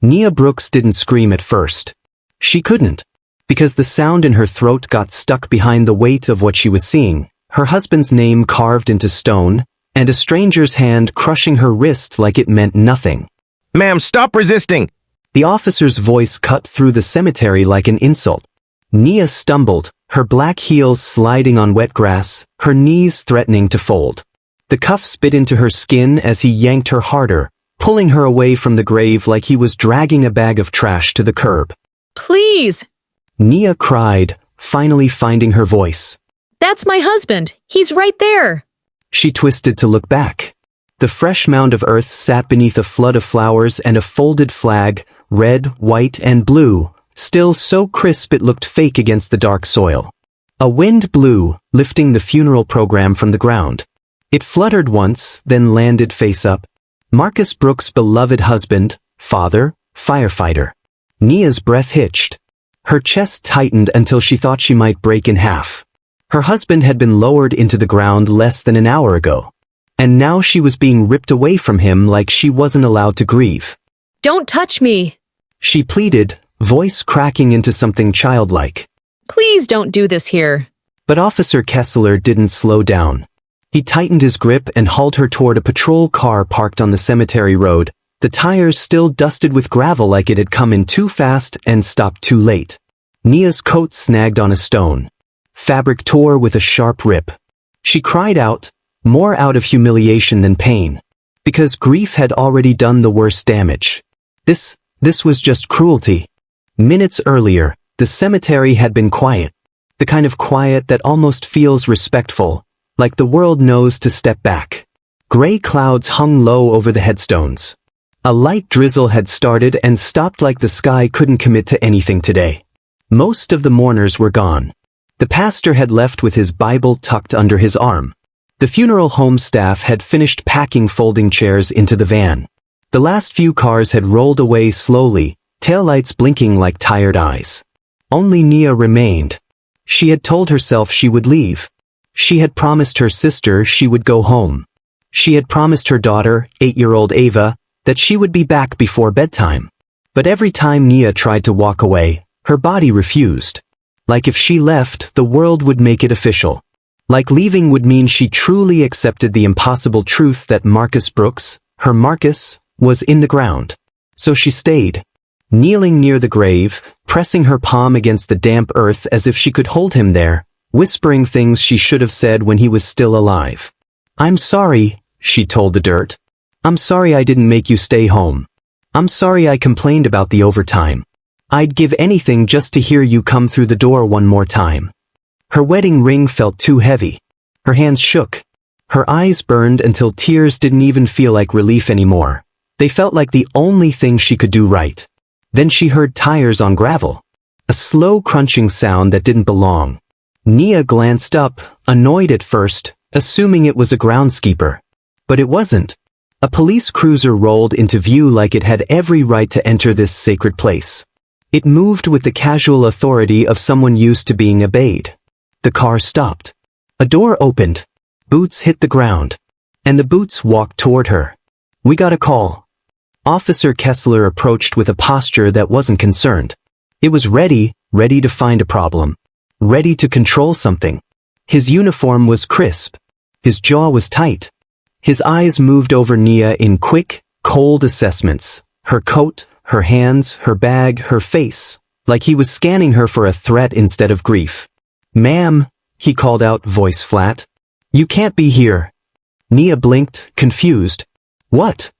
Nia Brooks didn't scream at first. She couldn't, because the sound in her throat got stuck behind the weight of what she was seeing, her husband's name carved into stone, and a stranger's hand crushing her wrist like it meant nothing. "Ma'am, stop resisting!" The officer's voice cut through the cemetery like an insult. Nia stumbled, her black heels sliding on wet grass, her knees threatening to fold. The cuffs bit into her skin as he yanked her harder, pulling her away from the grave like he was dragging a bag of trash to the curb. "Please!" Nia cried, finally finding her voice. "That's my husband. He's right there." She twisted to look back. The fresh mound of earth sat beneath a flood of flowers and a folded flag, red, white, and blue, still so crisp it looked fake against the dark soil. A wind blew, lifting the funeral program from the ground. It fluttered once, then landed face up. Marcus Brooks' beloved husband, father, firefighter. Nia's breath hitched. Her chest tightened until she thought she might break in half. Her husband had been lowered into the ground less than an hour ago. And now she was being ripped away from him like she wasn't allowed to grieve. "Don't touch me!" She pleaded, voice cracking into something childlike. "Please don't do this here." But Officer Kessler didn't slow down. He tightened his grip and hauled her toward a patrol car parked on the cemetery road, the tires still dusted with gravel like it had come in too fast and stopped too late. Nia's coat snagged on a stone. Fabric tore with a sharp rip. She cried out, more out of humiliation than pain, because grief had already done the worst damage. This was just cruelty. Minutes earlier, the cemetery had been quiet, the kind of quiet that almost feels respectful, like the world knows to step back. Gray clouds hung low over the headstones. A light drizzle had started and stopped like the sky couldn't commit to anything today. Most of the mourners were gone. The pastor had left with his Bible tucked under his arm. The funeral home staff had finished packing folding chairs into the van. The last few cars had rolled away slowly, taillights blinking like tired eyes. Only Nia remained. She had told herself she would leave. She had promised her sister she would go home. She had promised her daughter, 8-year-old Ava, that she would be back before bedtime. But every time Nia tried to walk away, her body refused. Like if she left, the world would make it official. Like leaving would mean she truly accepted the impossible truth that Marcus Brooks, her Marcus, was in the ground. So she stayed, kneeling near the grave, pressing her palm against the damp earth as if she could hold him there, whispering things she should have said when he was still alive. "I'm sorry," she told the dirt. "I'm sorry I didn't make you stay home. I'm sorry I complained about the overtime. I'd give anything just to hear you come through the door one more time." Her wedding ring felt too heavy. Her hands shook. Her eyes burned until tears didn't even feel like relief anymore. They felt like the only thing she could do right. Then she heard tires on gravel. A slow crunching sound that didn't belong. Nia glanced up, annoyed at first, assuming it was a groundskeeper. But it wasn't. A police cruiser rolled into view like it had every right to enter this sacred place. It moved with the casual authority of someone used to being obeyed. The car stopped. A door opened. Boots hit the ground. And the boots walked toward her. "We got a call." Officer Kessler approached with a posture that wasn't concerned. It was ready to find a problem. Ready to control something. His uniform was crisp. His jaw was tight. His eyes moved over Nia in quick, cold assessments. Her coat, her hands, her bag, her face, like he was scanning her for a threat instead of grief. "Ma'am," he called out, voice flat. "You can't be here." Nia blinked, confused. "What?"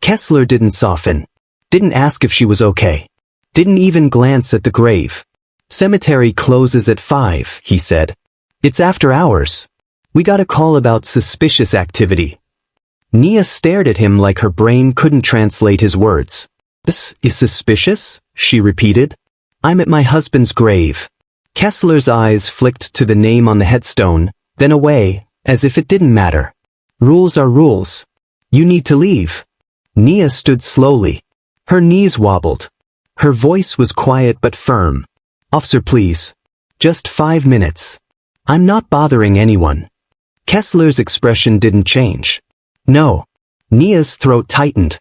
Kessler didn't soften. Didn't ask if she was okay. Didn't even glance at the grave. "Cemetery closes at 5, he said. "It's after hours. We got a call about suspicious activity." Nia stared at him like her brain couldn't translate his words. "This is suspicious?" she repeated. "I'm at my husband's grave." Kessler's eyes flicked to the name on the headstone, then away, as if it didn't matter. "Rules are rules. You need to leave." Nia stood slowly. Her knees wobbled. Her voice was quiet but firm. "Officer, please. Just 5 minutes. I'm not bothering anyone." Kessler's expression didn't change. "No." Nia's throat tightened.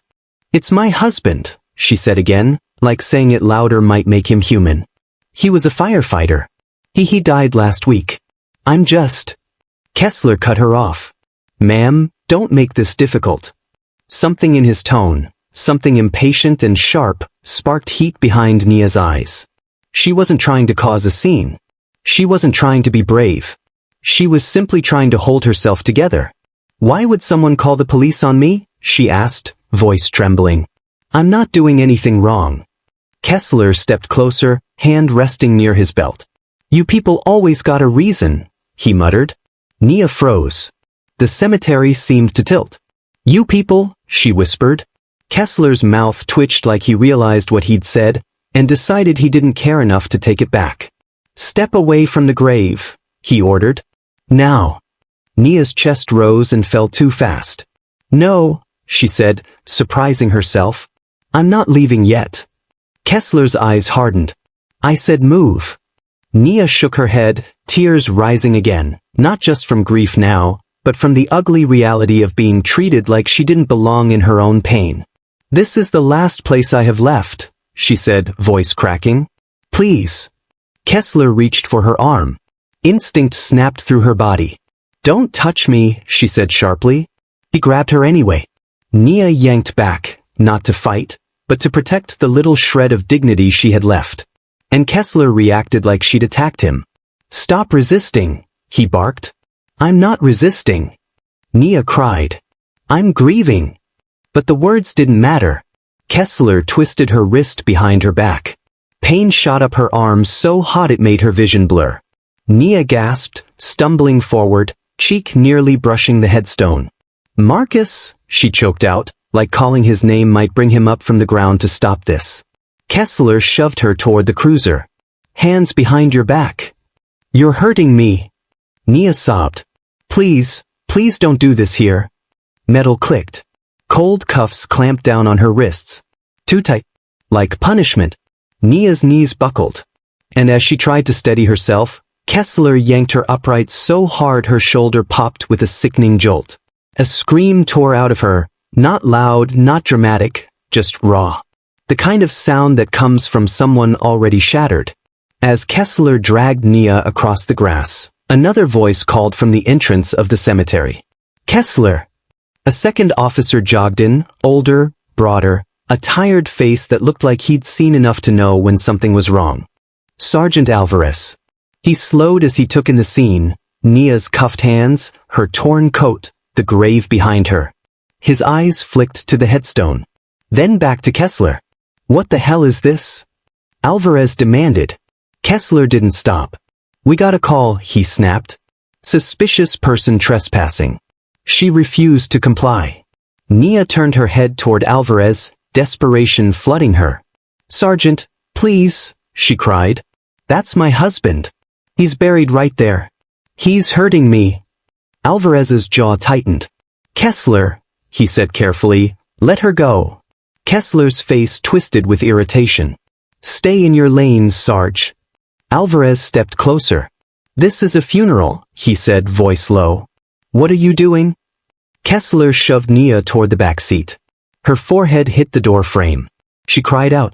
"It's my husband. she said again, like saying it louder might make him human. He was a firefighter. He died last week. I'm just... Kessler cut her off. Ma'am, don't make this difficult. Something in his tone, something impatient and sharp, sparked heat behind Nia's eyes. She wasn't trying to cause a scene. She wasn't trying to be brave. She was simply trying to hold herself together. Why would someone call the police on me? She asked, voice trembling. I'm not doing anything wrong. Kessler stepped closer, hand resting near his belt. You people always got a reason, he muttered. Nia froze. The cemetery seemed to tilt. You people, she whispered. Kessler's mouth twitched like he realized what he'd said, and decided he didn't care enough to take it back. Step away from the grave, he ordered. Now. Nia's chest rose and fell too fast. No, she said, surprising herself. I'm not leaving yet. Kessler's eyes hardened. I said move. Nia shook her head, tears rising again, not just from grief now, but from the ugly reality of being treated like she didn't belong in her own pain. This is the last place I have left, she said, voice cracking. Please. Kessler reached for her arm. Instinct snapped through her body. Don't touch me, she said sharply. He grabbed her anyway. Nia yanked back, not to fight, but to protect the little shred of dignity she had left. And Kessler reacted like she'd attacked him. Stop resisting, he barked. I'm not resisting. Nia cried. I'm grieving. But the words didn't matter. Kessler twisted her wrist behind her back. Pain shot up her arm so hot it made her vision blur. Nia gasped, stumbling forward, cheek nearly brushing the headstone. Marcus, she choked out, like calling his name might bring him up from the ground to stop this. Kessler shoved her toward the cruiser. Hands behind your back. You're hurting me. Nia sobbed. Please, please don't do this here. Metal clicked. Cold cuffs clamped down on her wrists. Too tight. Like punishment. Nia's knees buckled. And as she tried to steady herself, Kessler yanked her upright so hard her shoulder popped with a sickening jolt. A scream tore out of her, not loud, not dramatic, just raw. The kind of sound that comes from someone already shattered. As Kessler dragged Nia across the grass, another voice called from the entrance of the cemetery. Kessler! A second officer jogged in, older, broader, a tired face that looked like he'd seen enough to know when something was wrong. Sergeant Alvarez. He slowed as he took in the scene, Nia's cuffed hands, her torn coat, the grave behind her. His eyes flicked to the headstone. Then back to Kessler. What the hell is this? Alvarez demanded. Kessler didn't stop. We got a call, he snapped. Suspicious person trespassing. She refused to comply. Nia turned her head toward Alvarez, desperation flooding her. Sergeant, please, she cried. That's my husband. He's buried right there. He's hurting me. Alvarez's jaw tightened. Kessler, he said carefully, let her go. Kessler's face twisted with irritation. Stay in your lane, Sarge. Alvarez stepped closer. This is a funeral, he said, voice low. What are you doing? Kessler shoved Nia toward the back seat. Her forehead hit the door frame. She cried out.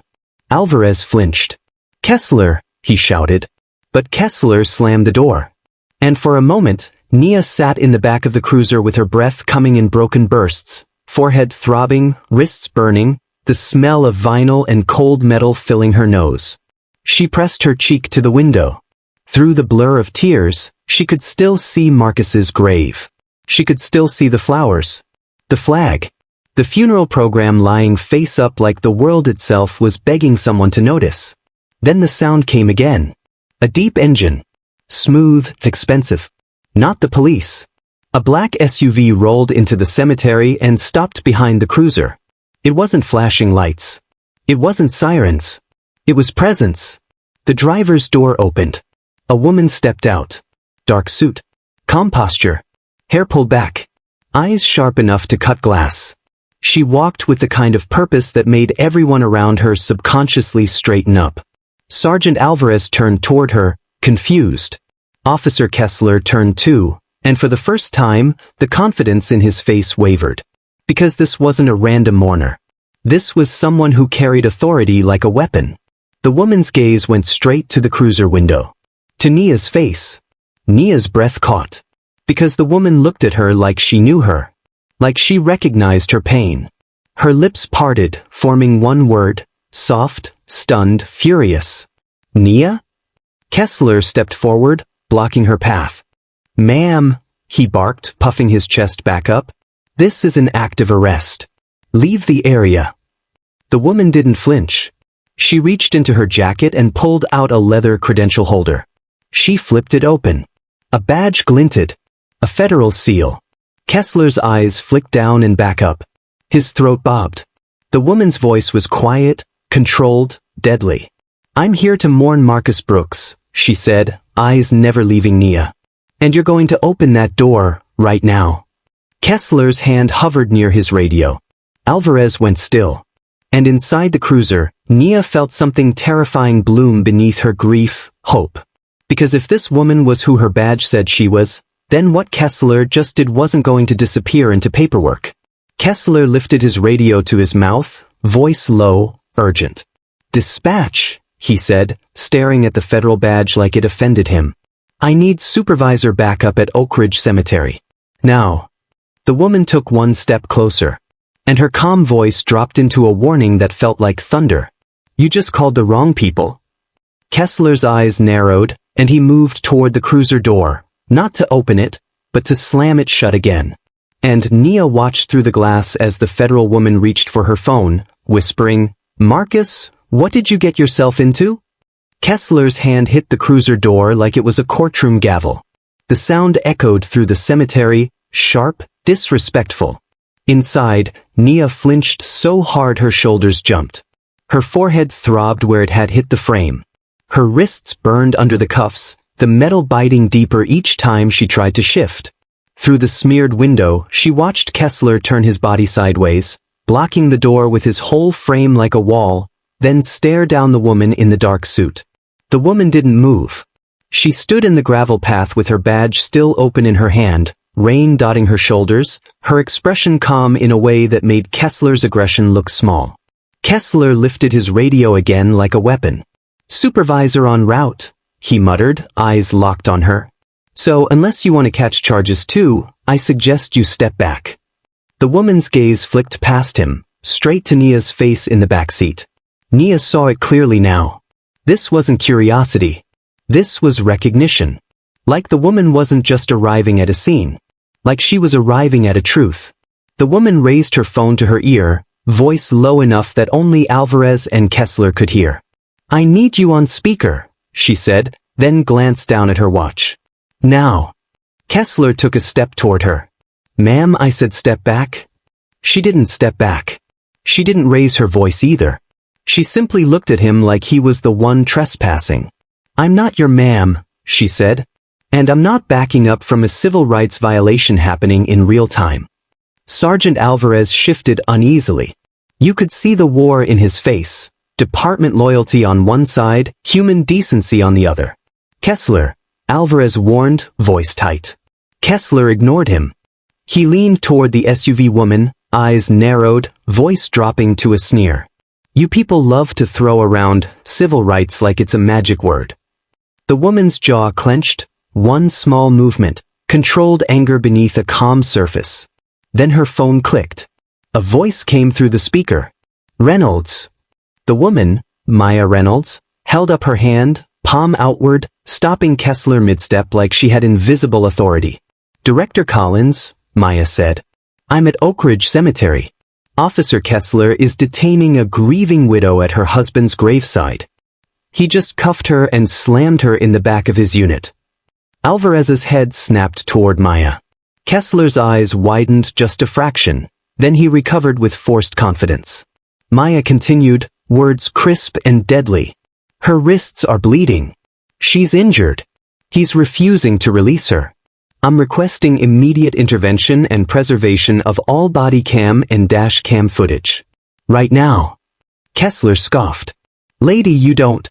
Alvarez flinched. Kessler, he shouted. But Kessler slammed the door. And for a moment, Nia sat in the back of the cruiser with her breath coming in broken bursts, forehead throbbing, wrists burning, the smell of vinyl and cold metal filling her nose. She pressed her cheek to the window. Through the blur of tears, she could still see Marcus's grave. She could still see the flowers. The flag. The funeral program lying face up like the world itself was begging someone to notice. Then the sound came again. A deep engine. Smooth, expensive. Not the police. A black SUV rolled into the cemetery and stopped behind the cruiser. It wasn't flashing lights. It wasn't sirens. It was presence. The driver's door opened. A woman stepped out. Dark suit. Calm posture. Hair pulled back. Eyes sharp enough to cut glass. She walked with the kind of purpose that made everyone around her subconsciously straighten up. Sergeant Alvarez turned toward her, confused. Officer Kessler turned too, and for the first time, the confidence in his face wavered. Because this wasn't a random mourner. This was someone who carried authority like a weapon. The woman's gaze went straight to the cruiser window. To Nia's face. Nia's breath caught. Because the woman looked at her like she knew her. Like she recognized her pain. Her lips parted, forming one word, soft, stunned, furious. Nia? Kessler stepped forward, blocking her path. Ma'am, he barked, puffing his chest back up. This is an active arrest. Leave the area. The woman didn't flinch. She reached into her jacket and pulled out a leather credential holder. She flipped it open. A badge glinted. A federal seal. Kessler's eyes flicked down and back up. His throat bobbed. The woman's voice was quiet, controlled, deadly. I'm here to mourn Marcus Brooks, she said, eyes never leaving Nia. And you're going to open that door, right now. Kessler's hand hovered near his radio. Alvarez went still. And inside the cruiser, Nia felt something terrifying bloom beneath her grief, hope. Because if this woman was who her badge said she was, then what Kessler just did wasn't going to disappear into paperwork. Kessler lifted his radio to his mouth, voice low, urgent. Dispatch, he said, staring at the federal badge like it offended him. I need supervisor backup at Oak Ridge Cemetery. Now. The woman took one step closer. And her calm voice dropped into a warning that felt like thunder. You just called the wrong people. Kessler's eyes narrowed, and he moved toward the cruiser door, not to open it, but to slam it shut again. And Nia watched through the glass as the federal woman reached for her phone, whispering, Marcus, what did you get yourself into? Kessler's hand hit the cruiser door like it was a courtroom gavel. The sound echoed through the cemetery, sharp, disrespectful. Inside, Nia flinched so hard her shoulders jumped. Her forehead throbbed where it had hit the frame. Her wrists burned under the cuffs, the metal biting deeper each time she tried to shift. Through the smeared window, she watched Kessler turn his body sideways, blocking the door with his whole frame like a wall, then stare down the woman in the dark suit. The woman didn't move. She stood in the gravel path with her badge still open in her hand, rain dotting her shoulders, her expression calm in a way that made Kessler's aggression look small. Kessler lifted his radio again like a weapon. Supervisor en route, he muttered, eyes locked on her. So unless you want to catch charges too, I suggest you step back. The woman's gaze flicked past him, straight to Nia's face in the back seat. Nia saw it clearly now. This wasn't curiosity. This was recognition. Like the woman wasn't just arriving at a scene. Like she was arriving at a truth. The woman raised her phone to her ear, voice low enough that only Alvarez and Kessler could hear. I need you on speaker, she said, then glanced down at her watch. Now. Kessler took a step toward her. Ma'am, I said step back. She didn't step back. She didn't raise her voice either. She simply looked at him like he was the one trespassing. I'm not your ma'am, she said. And I'm not backing up from a civil rights violation happening in real time. Sergeant Alvarez shifted uneasily. You could see the war in his face. Department loyalty on one side, human decency on the other. Kessler, Alvarez warned, voice tight. Kessler ignored him. He leaned toward the SUV woman, eyes narrowed, voice dropping to a sneer. You people love to throw around civil rights like it's a magic word. The woman's jaw clenched, one small movement, controlled anger beneath a calm surface. Then her phone clicked. A voice came through the speaker. Reynolds. The woman, Maya Reynolds, held up her hand, palm outward, stopping Kessler mid-step like she had invisible authority. Director Collins, Maya said. I'm at Oak Ridge Cemetery. Officer Kessler is detaining a grieving widow at her husband's graveside. He just cuffed her and slammed her in the back of his unit. Alvarez's head snapped toward Maya. Kessler's eyes widened just a fraction, then he recovered with forced confidence. Maya continued, words crisp and deadly. Her wrists are bleeding. She's injured. He's refusing to release her. I'm requesting immediate intervention and preservation of all body cam and dash cam footage. Right now. Kessler scoffed. Lady, you don't.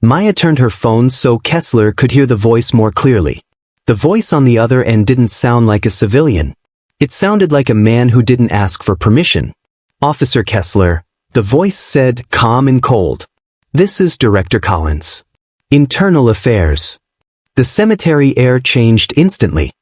Maya turned her phone so Kessler could hear the voice more clearly. The voice on the other end didn't sound like a civilian. It sounded like a man who didn't ask for permission. Officer Kessler, The voice said, calm and cold. This is Director Collins. Internal Affairs. The cemetery air changed instantly.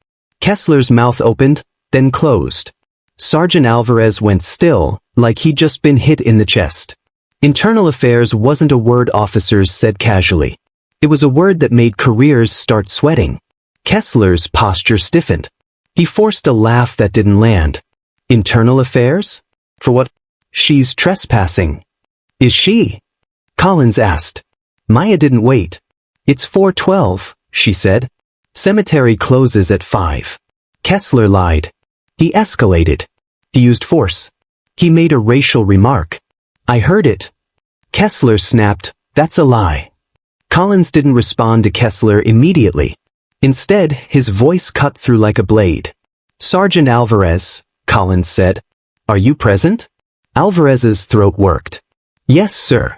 Kessler's mouth opened, then closed. Sergeant Alvarez went still, like he'd just been hit in the chest. Internal Affairs wasn't a word officers said casually. It was a word that made careers start sweating. Kessler's posture stiffened. He forced a laugh that didn't land. Internal Affairs? For what? She's trespassing. Is she? Collins asked. Maya didn't wait. It's 4:12, she said. Cemetery closes at 5. Kessler lied. He escalated. He used force. He made a racial remark. I heard it. Kessler snapped, that's a lie. Collins didn't respond to Kessler immediately. Instead, his voice cut through like a blade. Sergeant Alvarez, Collins said. Are you present? Alvarez's throat worked. Yes, sir.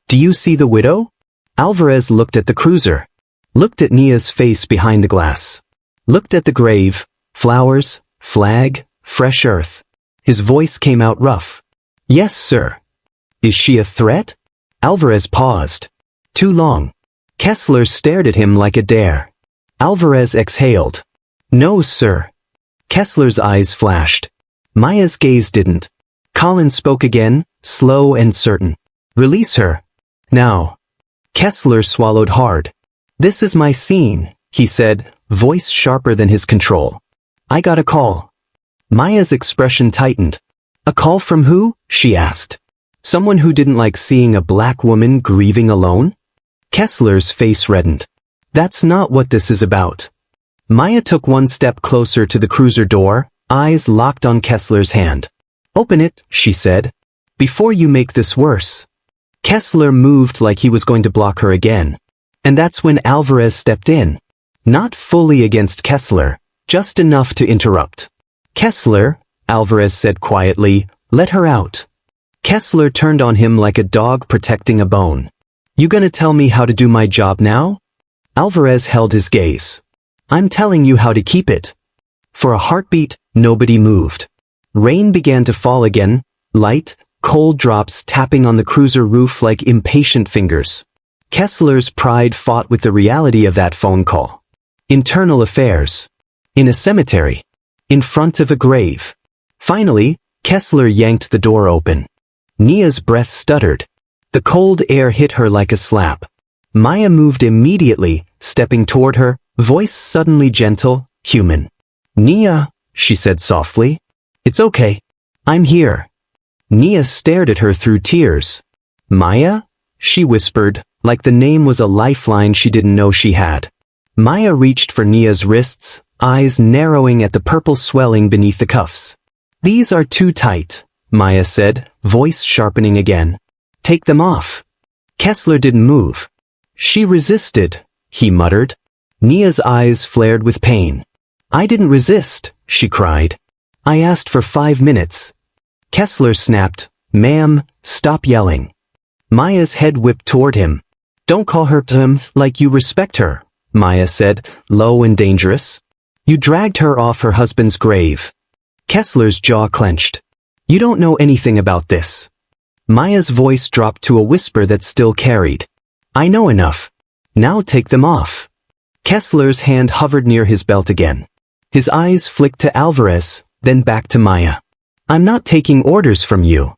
Do you see the widow? Alvarez looked at the cruiser. Looked at Nia's face behind the glass. Looked at the grave, flowers, flag, fresh earth. His voice came out rough. Yes, sir. Is she a threat? Alvarez paused. Too long. Kessler stared at him like a dare. Alvarez exhaled. No, sir. Kessler's eyes flashed. Maya's gaze didn't. Collins spoke again, slow and certain. Release her. Now. Kessler swallowed hard. This is my scene, he said, voice sharper than his control. I got a call. Maya's expression tightened. A call from who? She asked. Someone who didn't like seeing a black woman grieving alone? Kessler's face reddened. That's not what this is about. Maya took one step closer to the cruiser door, eyes locked on Kessler's hand. Open it, she said. Before you make this worse. Kessler moved like he was going to block her again. And that's when Alvarez stepped in. Not fully against Kessler, just enough to interrupt. Kessler, Alvarez said quietly, let her out. Kessler turned on him like a dog protecting a bone. You gonna tell me how to do my job now? Alvarez held his gaze. I'm telling you how to keep it. For a heartbeat, nobody moved. Rain began to fall again, light, cold drops tapping on the cruiser roof like impatient fingers. Kessler's pride fought with the reality of that phone call. Internal Affairs. In a cemetery. In front of a grave. Finally, Kessler yanked the door open. Nia's breath stuttered. The cold air hit her like a slap. Maya moved immediately, stepping toward her, voice suddenly gentle, human. Nia, she said softly. It's okay. I'm here. Nia stared at her through tears. Maya? She whispered, like the name was a lifeline she didn't know she had. Maya reached for Nia's wrists, eyes narrowing at the purple swelling beneath the cuffs. These are too tight, Maya said, voice sharpening again. Take them off. Kessler didn't move. She resisted, he muttered. Nia's eyes flared with pain. I didn't resist, she cried. I asked for 5 minutes. Kessler snapped, Ma'am, stop yelling. Maya's head whipped toward him. Don't call her to him like you respect her, Maya said, low and dangerous. You dragged her off her husband's grave. Kessler's jaw clenched. You don't know anything about this. Maya's voice dropped to a whisper that still carried. I know enough. Now take them off. Kessler's hand hovered near his belt again. His eyes flicked to Alvarez, then back to Maya. I'm not taking orders from you.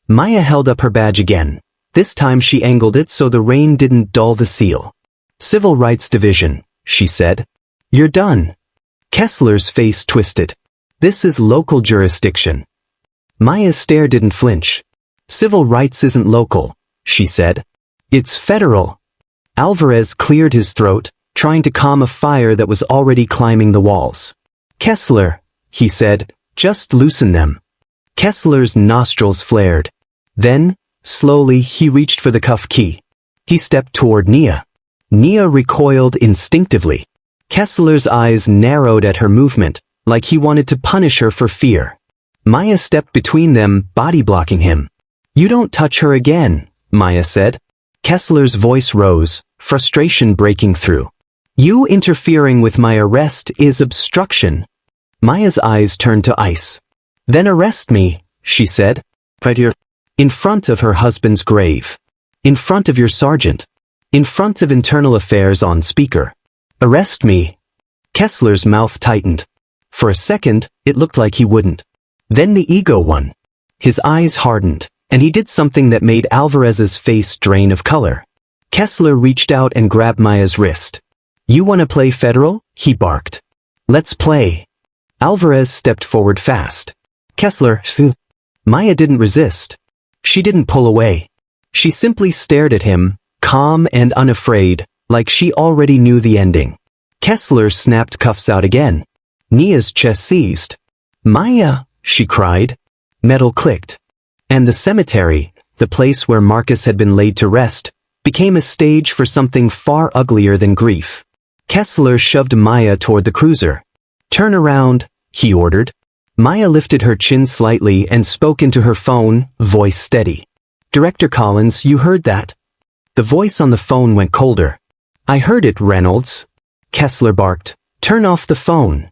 Maya held up her badge again. This time she angled it so the rain didn't dull the seal. Civil Rights Division, she said. You're done. Kessler's face twisted. This is local jurisdiction. Maya's stare didn't flinch. Civil rights isn't local, she said. It's federal. Alvarez cleared his throat, trying to calm a fire that was already climbing the walls. Kessler, he said, just loosen them. Kessler's nostrils flared. Then, slowly, he reached for the cuff key. He stepped toward Nia. Nia recoiled instinctively. Kessler's eyes narrowed at her movement, like he wanted to punish her for fear. Maya stepped between them, body blocking him. You don't touch her again, Maya said. Kessler's voice rose, frustration breaking through. You interfering with my arrest is obstruction. Maya's eyes turned to ice. Then arrest me, she said. Right here. In front of her husband's grave. In front of your sergeant. In front of internal affairs on speaker. Arrest me. Kessler's mouth tightened. For a second, it looked like he wouldn't. Then the ego won. His eyes hardened, and he did something that made Alvarez's face drain of color. Kessler reached out and grabbed Maya's wrist. You want to play federal? He barked. Let's play. Alvarez stepped forward fast. Kessler, Maya didn't resist. She didn't pull away. She simply stared at him, calm and unafraid, like she already knew the ending. Kessler snapped cuffs out again. Nia's chest seized. Maya, she cried. Metal clicked. And the cemetery, the place where Marcus had been laid to rest, became a stage for something far uglier than grief. Kessler shoved Maya toward the cruiser. Turn around, he ordered. Maya lifted her chin slightly and spoke into her phone, voice steady. Director Collins, you heard that? The voice on the phone went colder. I heard it, Reynolds. Kessler barked. Turn off the phone.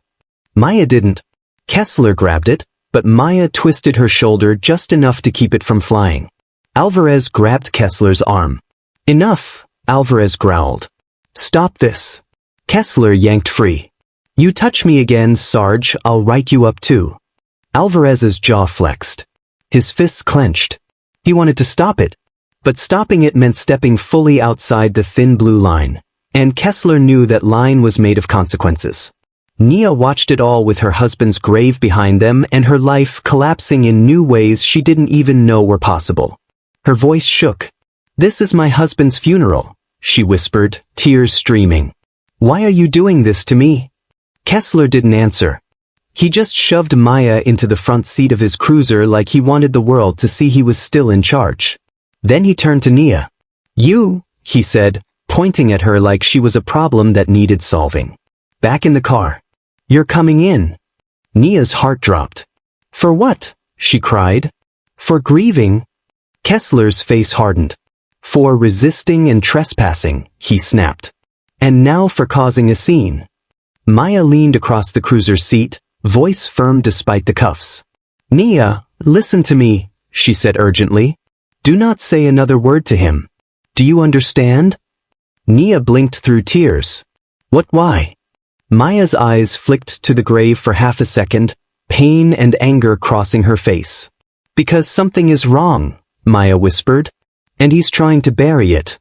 Maya didn't. Kessler grabbed it, but Maya twisted her shoulder just enough to keep it from flying. Alvarez grabbed Kessler's arm. Enough, Alvarez growled. Stop this. Kessler yanked free. You touch me again, Sarge, I'll write you up too. Alvarez's jaw flexed. His fists clenched. He wanted to stop it. But stopping it meant stepping fully outside the thin blue line. And Kessler knew that line was made of consequences. Nia watched it all with her husband's grave behind them and her life collapsing in new ways she didn't even know were possible. Her voice shook. This is my husband's funeral, she whispered, tears streaming. Why are you doing this to me? Kessler didn't answer. He just shoved Maya into the front seat of his cruiser like he wanted the world to see he was still in charge. Then he turned to Nia. You, he said, pointing at her like she was a problem that needed solving. Back in the car. You're coming in. Nia's heart dropped. For what? She cried. For grieving. Kessler's face hardened. For resisting and trespassing, he snapped. And now for causing a scene. Maya leaned across the cruiser's seat, voice firm despite the cuffs. Nia, listen to me, she said urgently. Do not say another word to him. Do you understand? Nia blinked through tears. What, why? Maya's eyes flicked to the grave for half a second, pain and anger crossing her face. Because something is wrong, Maya whispered. And he's trying to bury it.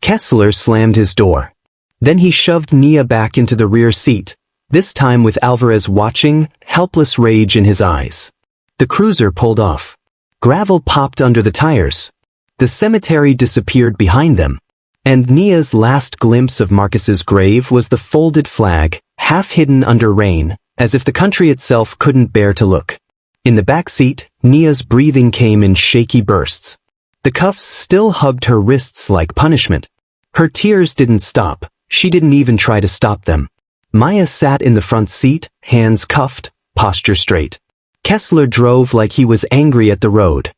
Kessler slammed his door. Then he shoved Nia back into the rear seat, this time with Alvarez watching, helpless rage in his eyes. The cruiser pulled off. Gravel popped under the tires. The cemetery disappeared behind them. And Nia's last glimpse of Marcus's grave was the folded flag, half hidden under rain, as if the country itself couldn't bear to look. In the back seat, Nia's breathing came in shaky bursts. The cuffs still hugged her wrists like punishment. Her tears didn't stop. She didn't even try to stop them. Maya sat in the front seat, hands cuffed, posture straight. Kessler drove like he was angry at the road.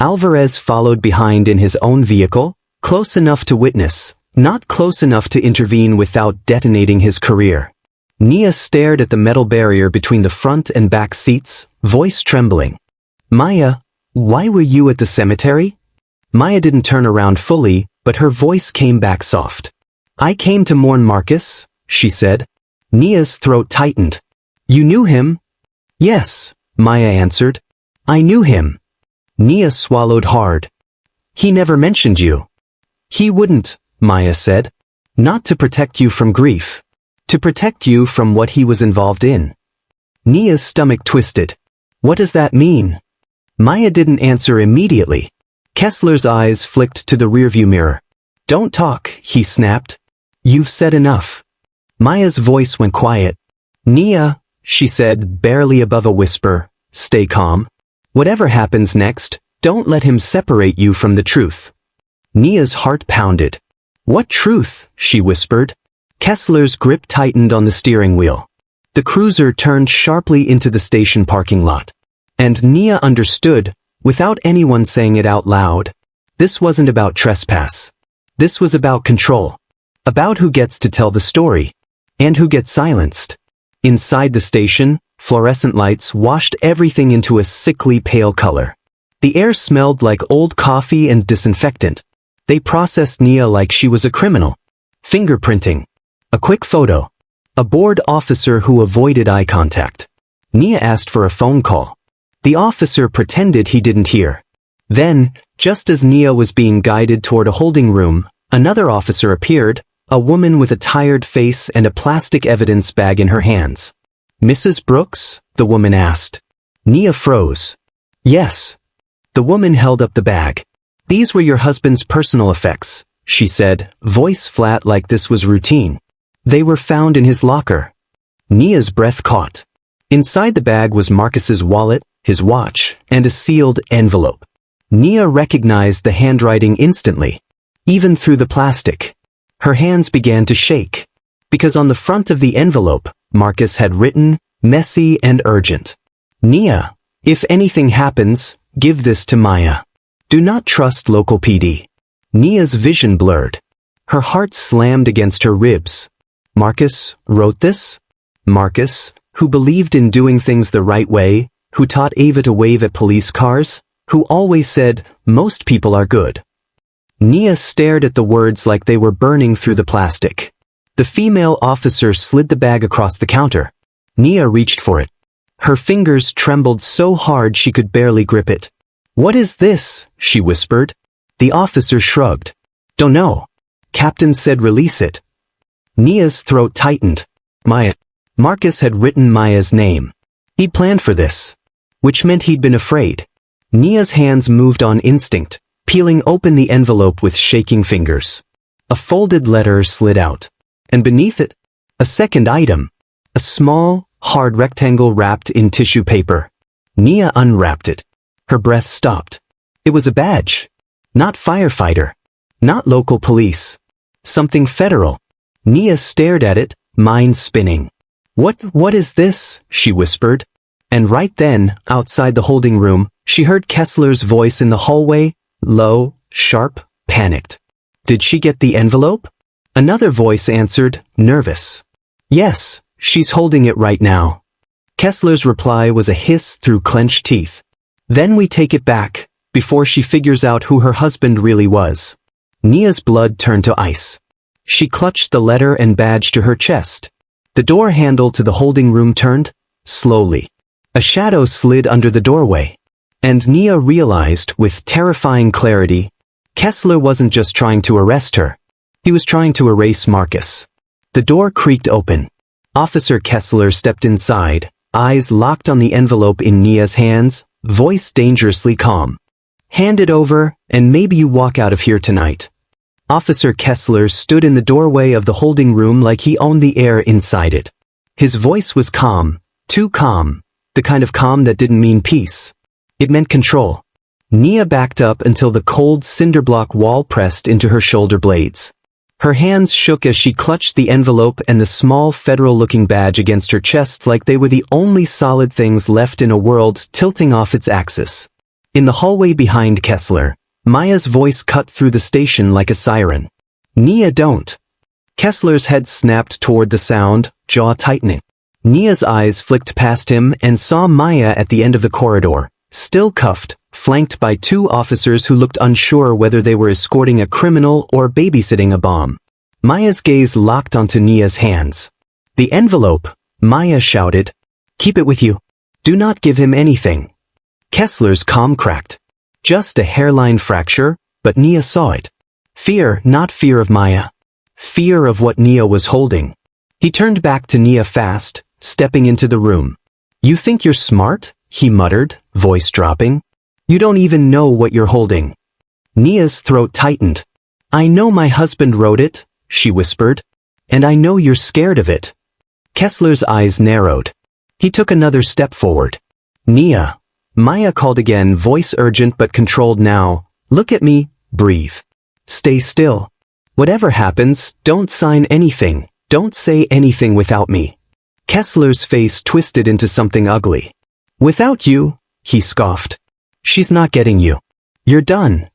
Alvarez followed behind in his own vehicle, close enough to witness, not close enough to intervene without detonating his career. Nia stared at the metal barrier between the front and back seats, voice trembling. Maya, why were you at the cemetery? Maya didn't turn around fully, but her voice came back soft. I came to mourn Marcus, she said. Nia's throat tightened. You knew him? Yes, Maya answered. I knew him. Nia swallowed hard. He never mentioned you. He wouldn't, Maya said. Not to protect you from grief. To protect you from what he was involved in. Nia's stomach twisted. What does that mean? Maya didn't answer immediately. Kessler's eyes flicked to the rearview mirror. Don't talk, he snapped. You've said enough. Maya's voice went quiet. Nia, she said, barely above a whisper, stay calm. Whatever happens next, don't let him separate you from the truth. Nia's heart pounded. What truth? She whispered. Kessler's grip tightened on the steering wheel. The cruiser turned sharply into the station parking lot. And Nia understood, without anyone saying it out loud. This wasn't about trespass. This was about control. About who gets to tell the story. And who gets silenced. Inside the station, fluorescent lights washed everything into a sickly pale color. The air smelled like old coffee and disinfectant. They processed Nia like she was a criminal. Fingerprinting. A quick photo. A bored officer who avoided eye contact. Nia asked for a phone call. The officer pretended he didn't hear. Then, just as Nia was being guided toward a holding room, another officer appeared, a woman with a tired face and a plastic evidence bag in her hands. "Mrs. Brooks?" the woman asked. Nia froze. "Yes." The woman held up the bag. "These were your husband's personal effects," she said, voice flat like this was routine. "They were found in his locker." Nia's breath caught. Inside the bag was Marcus's wallet, his watch, and a sealed envelope. Nia recognized the handwriting instantly, even through the plastic. Her hands began to shake, because on the front of the envelope, Marcus had written, "Messy and urgent. Nia, if anything happens, give this to Maya. Do not trust local PD." Nia's vision blurred. Her heart slammed against her ribs. Marcus wrote this? Marcus, who believed in doing things the right way, who taught Ava to wave at police cars, who always said, "Most people are good." Nia stared at the words like they were burning through the plastic. The female officer slid the bag across the counter. Nia reached for it. Her fingers trembled so hard she could barely grip it. "What is this?" she whispered. The officer shrugged. "Don't know. Captain said release it." Nia's throat tightened. Maya. Marcus had written Maya's name. He'd planned for this. Which meant he'd been afraid. Nia's hands moved on instinct, peeling open the envelope with shaking fingers. A folded letter slid out. And beneath it, a second item. A small, hard rectangle wrapped in tissue paper. Nia unwrapped it. Her breath stopped. It was a badge. Not firefighter. Not local police. Something federal. Nia stared at it, mind spinning. What is this?" she whispered. And right then, outside the holding room, she heard Kessler's voice in the hallway, low, sharp, panicked. "Did she get the envelope?" Another voice answered, nervous. "Yes, she's holding it right now." Kessler's reply was a hiss through clenched teeth. "Then we take it back, before she figures out who her husband really was." Nia's blood turned to ice. She clutched the letter and badge to her chest. The door handle to the holding room turned, slowly. A shadow slid under the doorway. And Nia realized, with terrifying clarity, Kessler wasn't just trying to arrest her. He was trying to erase Marcus. The door creaked open. Officer Kessler stepped inside, eyes locked on the envelope in Nia's hands, voice dangerously calm. "Hand it over, and maybe you walk out of here tonight." Officer Kessler stood in the doorway of the holding room like he owned the air inside it. His voice was calm, too calm, the kind of calm that didn't mean peace. It meant control. Nia backed up until the cold cinderblock wall pressed into her shoulder blades. Her hands shook as she clutched the envelope and the small federal-looking badge against her chest like they were the only solid things left in a world tilting off its axis. In the hallway behind Kessler, Maya's voice cut through the station like a siren. "Nia, don't." Kessler's head snapped toward the sound, jaw tightening. Nia's eyes flicked past him and saw Maya at the end of the corridor, still cuffed, flanked by two officers who looked unsure whether they were escorting a criminal or babysitting a bomb. Maya's gaze locked onto Nia's hands. "The envelope," Maya shouted. "Keep it with you. Do not give him anything." Kessler's calm cracked. Just a hairline fracture, but Nia saw it. Fear, not fear of Maya. Fear of what Nia was holding. He turned back to Nia fast, stepping into the room. "You think you're smart?" he muttered, voice dropping. "You don't even know what you're holding." Nia's throat tightened. "I know my husband wrote it," she whispered. "And I know you're scared of it." Kessler's eyes narrowed. He took another step forward. "Nia." Maya called again, voice urgent but controlled now. "Look at me, breathe. Stay still. Whatever happens, don't sign anything, don't say anything without me." Kessler's face twisted into something ugly. "Without you?" he scoffed. "She's not getting you. You're done."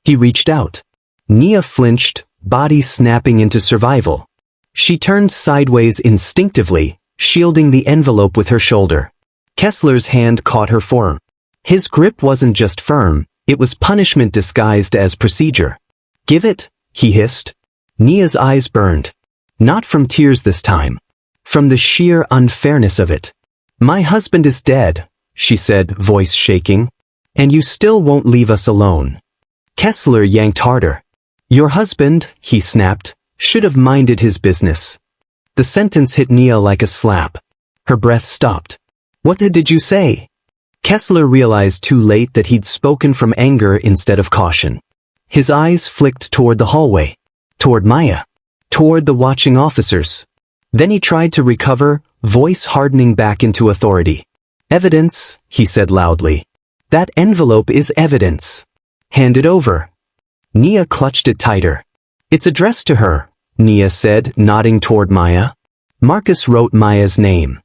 He reached out. Nia flinched, body snapping into survival. She turned sideways instinctively, shielding the envelope with her shoulder. Kessler's hand caught her forearm. His grip wasn't just firm, it was punishment disguised as procedure. "Give it," he hissed. Nia's eyes burned. Not from tears this time. From the sheer unfairness of it. "My husband is dead," she said, voice shaking. "And you still won't leave us alone." Kessler yanked harder. "Your husband," he snapped, "should have minded his business." The sentence hit Nia like a slap. Her breath stopped. "What did you say?" Kessler realized too late that he'd spoken from anger instead of caution. His eyes flicked toward the hallway. Toward Maya. Toward the watching officers. Then he tried to recover, voice hardening back into authority. "Evidence," he said loudly. "That envelope is evidence. Hand it over." Nia clutched it tighter. "It's addressed to her," Nia said, nodding toward Maya. Marcus wrote Maya's name.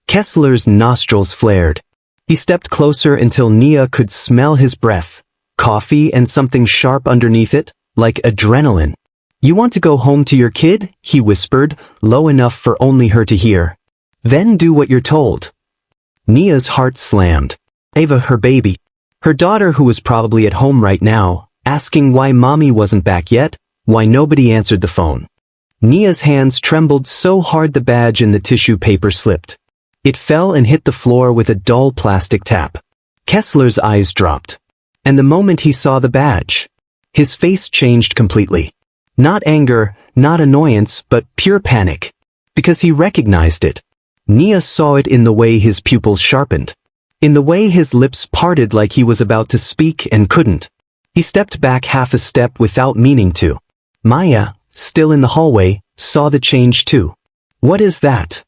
Kessler's nostrils flared. He stepped closer until Nia could smell his breath. Coffee and something sharp underneath it, like adrenaline. "You want to go home to your kid?" he whispered, low enough for only her to hear. "Then do what you're told." Nia's heart slammed. Ava, her baby. Her daughter, who was probably at home right now, asking why mommy wasn't back yet, why nobody answered the phone. Nia's hands trembled so hard the badge in the tissue paper slipped. It fell and hit the floor with a dull plastic tap. Kessler's eyes dropped. And the moment he saw the badge, his face changed completely. Not anger, not annoyance, but pure panic. Because he recognized it. Nia saw it in the way his pupils sharpened. In the way his lips parted like he was about to speak and couldn't. He stepped back half a step without meaning to. Maya, still in the hallway, saw the change too. "What is that?"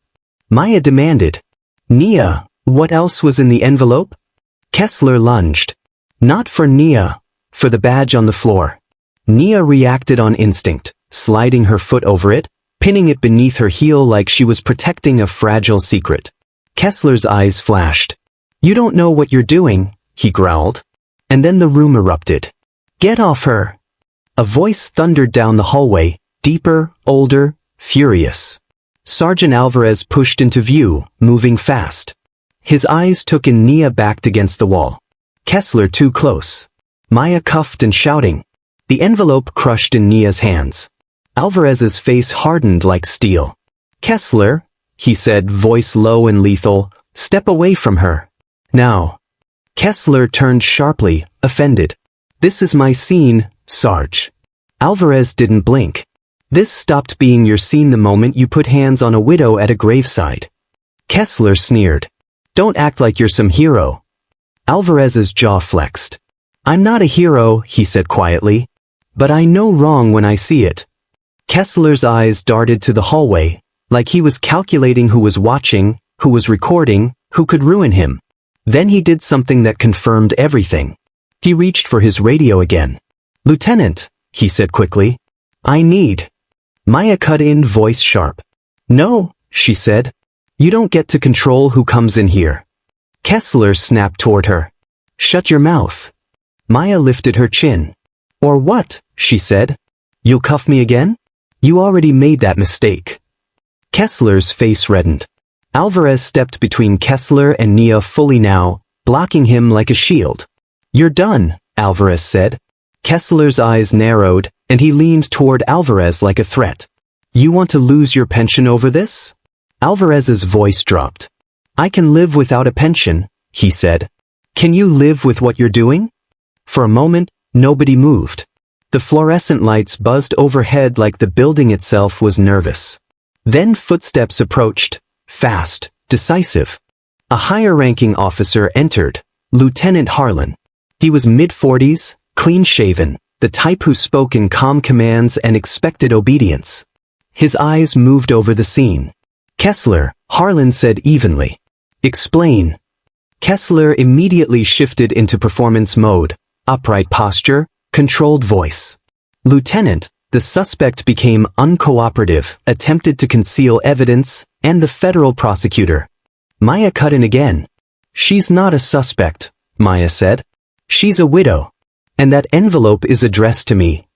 Maya demanded. "Nia, what else was in the envelope?" Kessler lunged. Not for Nia, for the badge on the floor. Nia reacted on instinct, sliding her foot over it, pinning it beneath her heel like she was protecting a fragile secret. Kessler's eyes flashed. "You don't know what you're doing," he growled. And then the room erupted. "Get off her!" A voice thundered down the hallway, deeper, older, furious. Sergeant Alvarez pushed into view, moving fast. His eyes took in Nia backed against the wall. Kessler too close. Maya cuffed and shouting. The envelope crushed in Nia's hands. Alvarez's face hardened like steel. "Kessler," he said, voice low and lethal, "step away from her. Now." Kessler turned sharply, offended. "This is my scene, Sarge." Alvarez didn't blink. "This stopped being your scene the moment you put hands on a widow at a graveside." Kessler sneered. "Don't act like you're some hero." Alvarez's jaw flexed. "I'm not a hero," he said quietly. "But I know wrong when I see it." Kessler's eyes darted to the hallway, like he was calculating who was watching, who was recording, who could ruin him. Then he did something that confirmed everything. He reached for his radio again. "Lieutenant," he said quickly. "I need." Maya cut in, voice sharp. "No," she said. "You don't get to control who comes in here." Kessler snapped toward her. "Shut your mouth." Maya lifted her chin. "Or what?" she said. "You'll cuff me again? You already made that mistake." Kessler's face reddened. Alvarez stepped between Kessler and Nia fully now, blocking him like a shield. "You're done," Alvarez said. Kessler's eyes narrowed, and he leaned toward Alvarez like a threat. "You want to lose your pension over this?" Alvarez's voice dropped. "I can live without a pension," he said. "Can you live with what you're doing?" For a moment, nobody moved. The fluorescent lights buzzed overhead like the building itself was nervous. Then footsteps approached, fast, decisive. A higher-ranking officer entered, Lieutenant Harlan. He was mid-40s, clean-shaven, the type who spoke in calm commands and expected obedience. His eyes moved over the scene. "Kessler," Harlan said evenly. "Explain." Kessler immediately shifted into performance mode, upright posture, controlled voice. "Lieutenant," the suspect became uncooperative, attempted to conceal evidence, and the federal prosecutor. Maya cut in again. "She's not a suspect," Maya said. "She's a widow. And that envelope is addressed to me."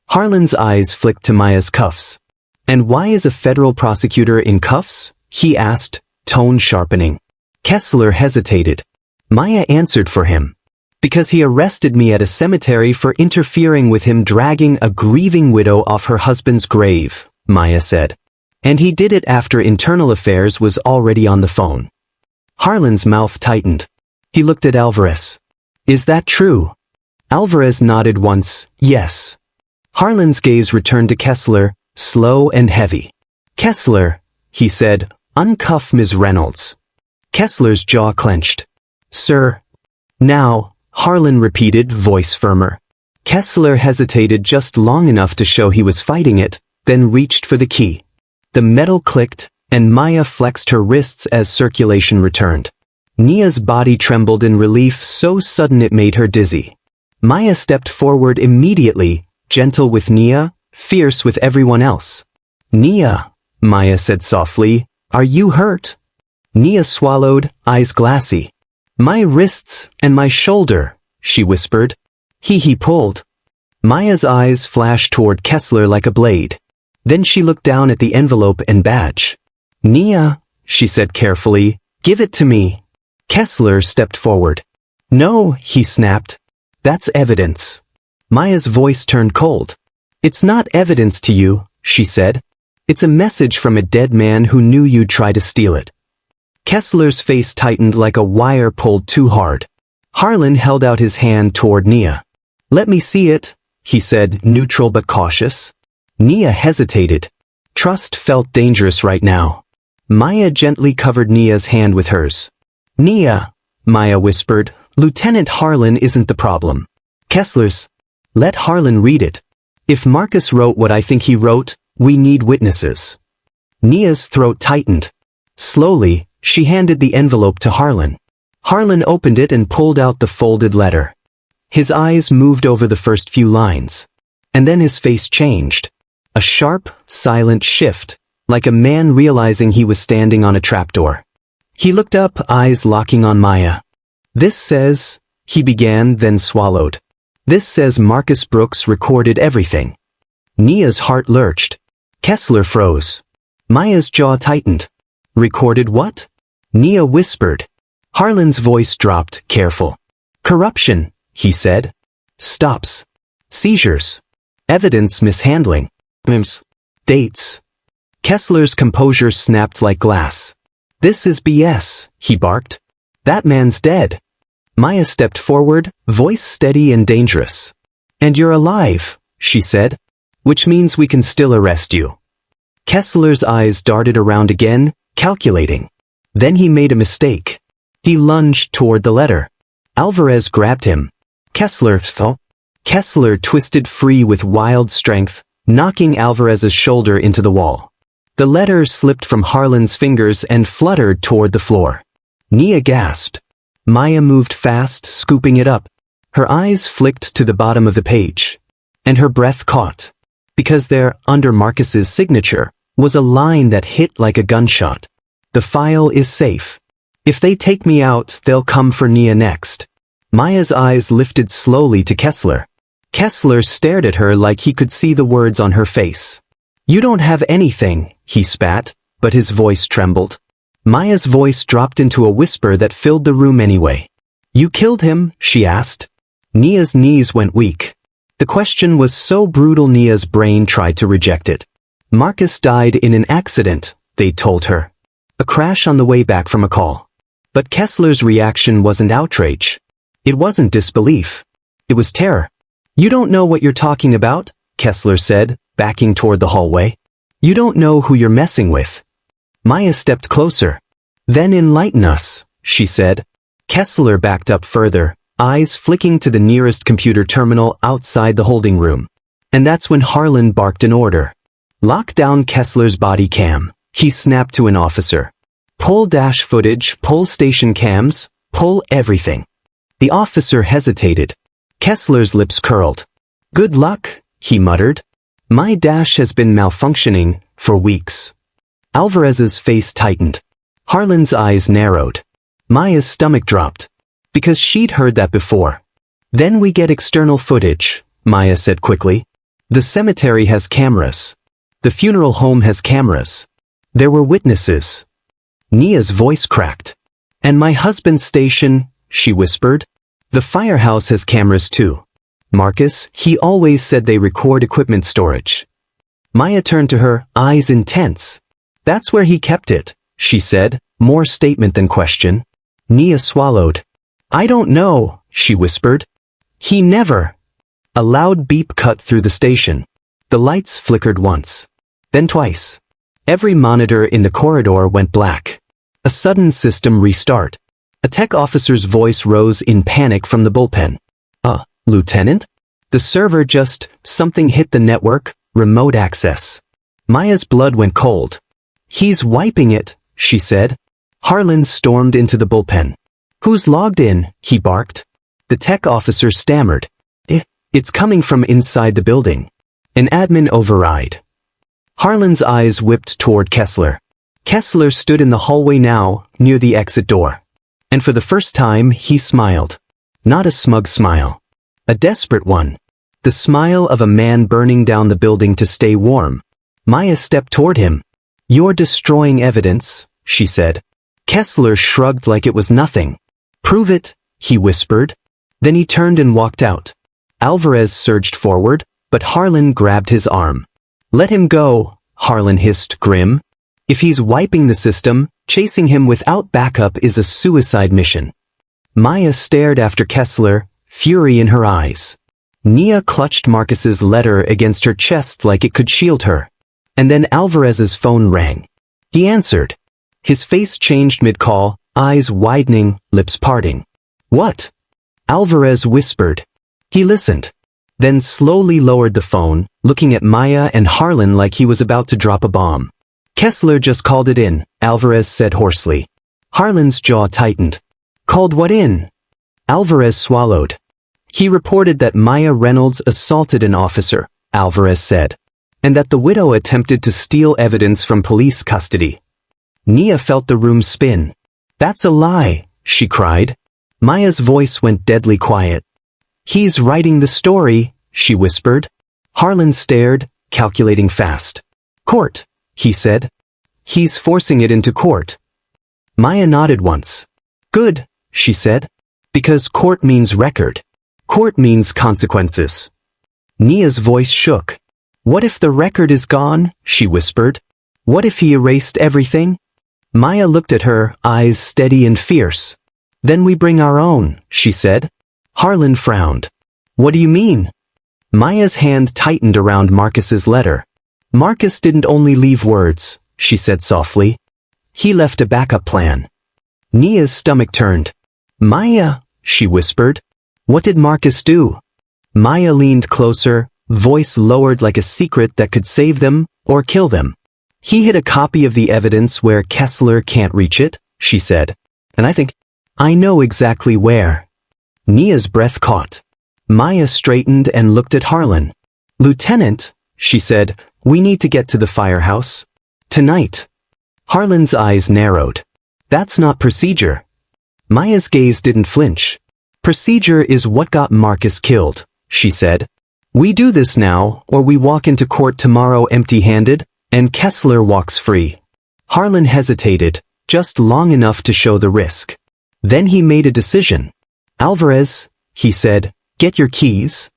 Harlan's eyes flicked to Maya's cuffs. "And why is a federal prosecutor in cuffs?" he asked, tone sharpening. Kessler hesitated. Maya answered for him. Because he arrested me at a cemetery for interfering with him dragging a grieving widow off her husband's grave, Maya said. And he did it after Internal Affairs was already on the phone. Harlan's mouth tightened. He looked at Alvarez. Is that true? Alvarez nodded once, yes. Harlan's gaze returned to Kessler, slow and heavy. Kessler, he said, uncuff Ms. Reynolds. Kessler's jaw clenched. Sir. Now, Harlan repeated, voice firmer. Kessler hesitated just long enough to show he was fighting it, then reached for the key. The metal clicked, and Maya flexed her wrists as circulation returned. Nia's body trembled in relief so sudden it made her dizzy. Maya stepped forward immediately, gentle with Nia, fierce with everyone else. Nia, Maya said softly, are you hurt? Nia swallowed, eyes glassy. My wrists and my shoulder, she whispered. He pulled. Maya's eyes flashed toward Kessler like a blade. Then she looked down at the envelope and badge. Nia, she said carefully, give it to me. Kessler stepped forward. No, he snapped. That's evidence. Maya's voice turned cold. It's not evidence to you, she said. It's a message from a dead man who knew you'd try to steal it. Kessler's face tightened like a wire pulled too hard. Harlan held out his hand toward Nia. Let me see it, he said, neutral but cautious. Nia hesitated. Trust felt dangerous right now. Maya gently covered Nia's hand with hers. Nia, Maya whispered, Lieutenant Harlan isn't the problem. Kessler's. Let Harlan read it. If Marcus wrote what I think he wrote, we need witnesses. Nia's throat tightened. Slowly, she handed the envelope to Harlan. Harlan opened it and pulled out the folded letter. His eyes moved over the first few lines. And then his face changed. A sharp, silent shift, like a man realizing he was standing on a trapdoor. He looked up, eyes locking on Maya. This says, he began, then swallowed. This says Marcus Brooks recorded everything. Nia's heart lurched. Kessler froze. Maya's jaw tightened. Recorded what? Nia whispered. Harlan's voice dropped, careful. Corruption, he said. Stops. Seizures. Evidence mishandling. Dates. Kessler's composure snapped like glass. This is BS, he barked. That man's dead. Maya stepped forward, voice steady and dangerous. And you're alive, she said. Which means we can still arrest you. Kessler's eyes darted around again, calculating. Then he made a mistake. He lunged toward the letter. Alvarez grabbed him. Kessler twisted free with wild strength, knocking Alvarez's shoulder into the wall. The letter slipped from Harlan's fingers and fluttered toward the floor. Nia gasped. Maya moved fast, scooping it up. Her eyes flicked to the bottom of the page. And her breath caught. Because there, under Marcus's signature, was a line that hit like a gunshot. The file is safe. If they take me out, they'll come for Nia next. Maya's eyes lifted slowly to Kessler. Kessler stared at her like he could see the words on her face. You don't have anything, he spat, but his voice trembled. Maya's voice dropped into a whisper that filled the room anyway. You killed him, she asked. Nia's knees went weak. The question was so brutal Nia's brain tried to reject it. Marcus died in an accident, they told her. A crash on the way back from a call. But Kessler's reaction wasn't outrage. It wasn't disbelief. It was terror. You don't know what you're talking about, Kessler said, backing toward the hallway. You don't know who you're messing with. Maya stepped closer. Then enlighten us, she said. Kessler backed up further, eyes flicking to the nearest computer terminal outside the holding room. And that's when Harlan barked an order. Lock down Kessler's body cam, he snapped to an officer. Pull dash footage, pull station cams, pull everything. The officer hesitated. Kessler's lips curled. Good luck, he muttered. My dash has been malfunctioning for weeks. Alvarez's face tightened. Harlan's eyes narrowed. Maya's stomach dropped. Because she'd heard that before. Then we get external footage, Maya said quickly. The cemetery has cameras. The funeral home has cameras. There were witnesses. Nia's voice cracked. And my husband's station, she whispered. The firehouse has cameras too. Marcus, he always said they record equipment storage. Maya turned to her, eyes intense. That's where he kept it, she said, more statement than question. Nia swallowed. I don't know, she whispered. He never. A loud beep cut through the station. The lights flickered once. Then twice. Every monitor in the corridor went black. A sudden system restart. A tech officer's voice rose in panic from the bullpen. Lieutenant? The server just, something hit the network, remote access. Maya's blood went cold. He's wiping it, she said. Harlan stormed into the bullpen. Who's logged in? He barked. The tech officer stammered. It's coming from inside the building. An admin override. Harlan's eyes whipped toward Kessler. Kessler stood in the hallway now, near the exit door. And for the first time, he smiled. Not a smug smile. A desperate one. The smile of a man burning down the building to stay warm. Maya stepped toward him. You're destroying evidence, she said. Kessler shrugged like it was nothing. Prove it, he whispered. Then he turned and walked out. Alvarez surged forward, but Harlan grabbed his arm. Let him go, Harlan hissed grim. If he's wiping the system, chasing him without backup is a suicide mission. Maya stared after Kessler, fury in her eyes. Nia clutched Marcus's letter against her chest like it could shield her. And then Alvarez's phone rang. He answered. His face changed mid-call, eyes widening, lips parting. What? Alvarez whispered. He listened. Then slowly lowered the phone, looking at Maya and Harlan like he was about to drop a bomb. Kessler just called it in, Alvarez said hoarsely. Harlan's jaw tightened. Called what in? Alvarez swallowed. He reported that Maya Reynolds assaulted an officer, Alvarez said, and that the widow attempted to steal evidence from police custody. Nia felt the room spin. That's a lie, she cried. Maya's voice went deadly quiet. He's writing the story, she whispered. Harlan stared, calculating fast. Court, he said. He's forcing it into court. Maya nodded once. Good, she said. Because court means record. Court means consequences. Nia's voice shook. What if the record is gone? She whispered. What if he erased everything? Maya looked at her, eyes steady and fierce. Then we bring our own, she said. Harlan frowned. What do you mean? Maya's hand tightened around Marcus's letter. Marcus didn't only leave words, she said softly. He left a backup plan. Nia's stomach turned. Maya, she whispered. What did Marcus do? Maya leaned closer, voice lowered like a secret that could save them or kill them. He hid a copy of the evidence where Kessler can't reach it, she said. And I know exactly where. Nia's breath caught. Maya straightened and looked at Harlan. Lieutenant, she said, we need to get to the firehouse. Tonight. Harlan's eyes narrowed. That's not procedure. Maya's gaze didn't flinch. Procedure is what got Marcus killed, she said. We do this now, or we walk into court tomorrow empty-handed, and Kessler walks free. Harlan hesitated, just long enough to show the risk. Then he made a decision. Alvarez, he said, get your keys.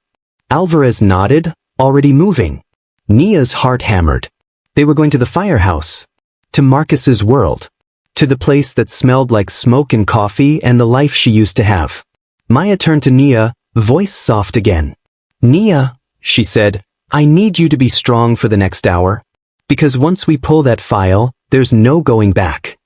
Alvarez nodded, already moving. Nia's heart hammered. They were going to the firehouse. To Marcus's world. To the place that smelled like smoke and coffee and the life she used to have. Maya turned to Nia, voice soft again. Nia, she said, I need you to be strong for the next hour. Because once we pull that file, there's no going back.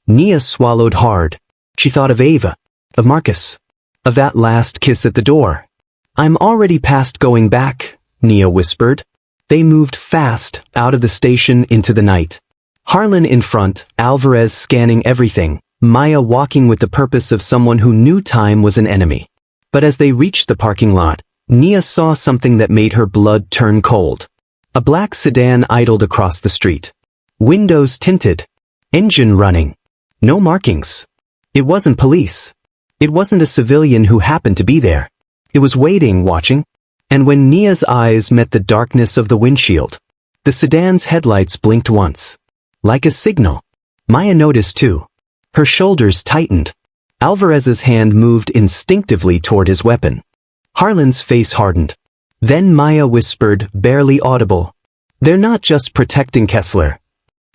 Nia swallowed hard. She thought of Ava. Of Marcus. Of that last kiss at the door. I'm already past going back, Nia whispered. They moved fast, out of the station into the night. Harlan in front, Alvarez scanning everything, Maya walking with the purpose of someone who knew time was an enemy. But as they reached the parking lot, Nia saw something that made her blood turn cold. A black sedan idled across the street. Windows tinted. Engine running. No markings. It wasn't police. It wasn't a civilian who happened to be there. It was waiting, watching. And when Nia's eyes met the darkness of the windshield, the sedan's headlights blinked once. Like a signal. Maya noticed too. Her shoulders tightened. Alvarez's hand moved instinctively toward his weapon. Harlan's face hardened. Then Maya whispered, barely audible, "They're not just protecting Kessler."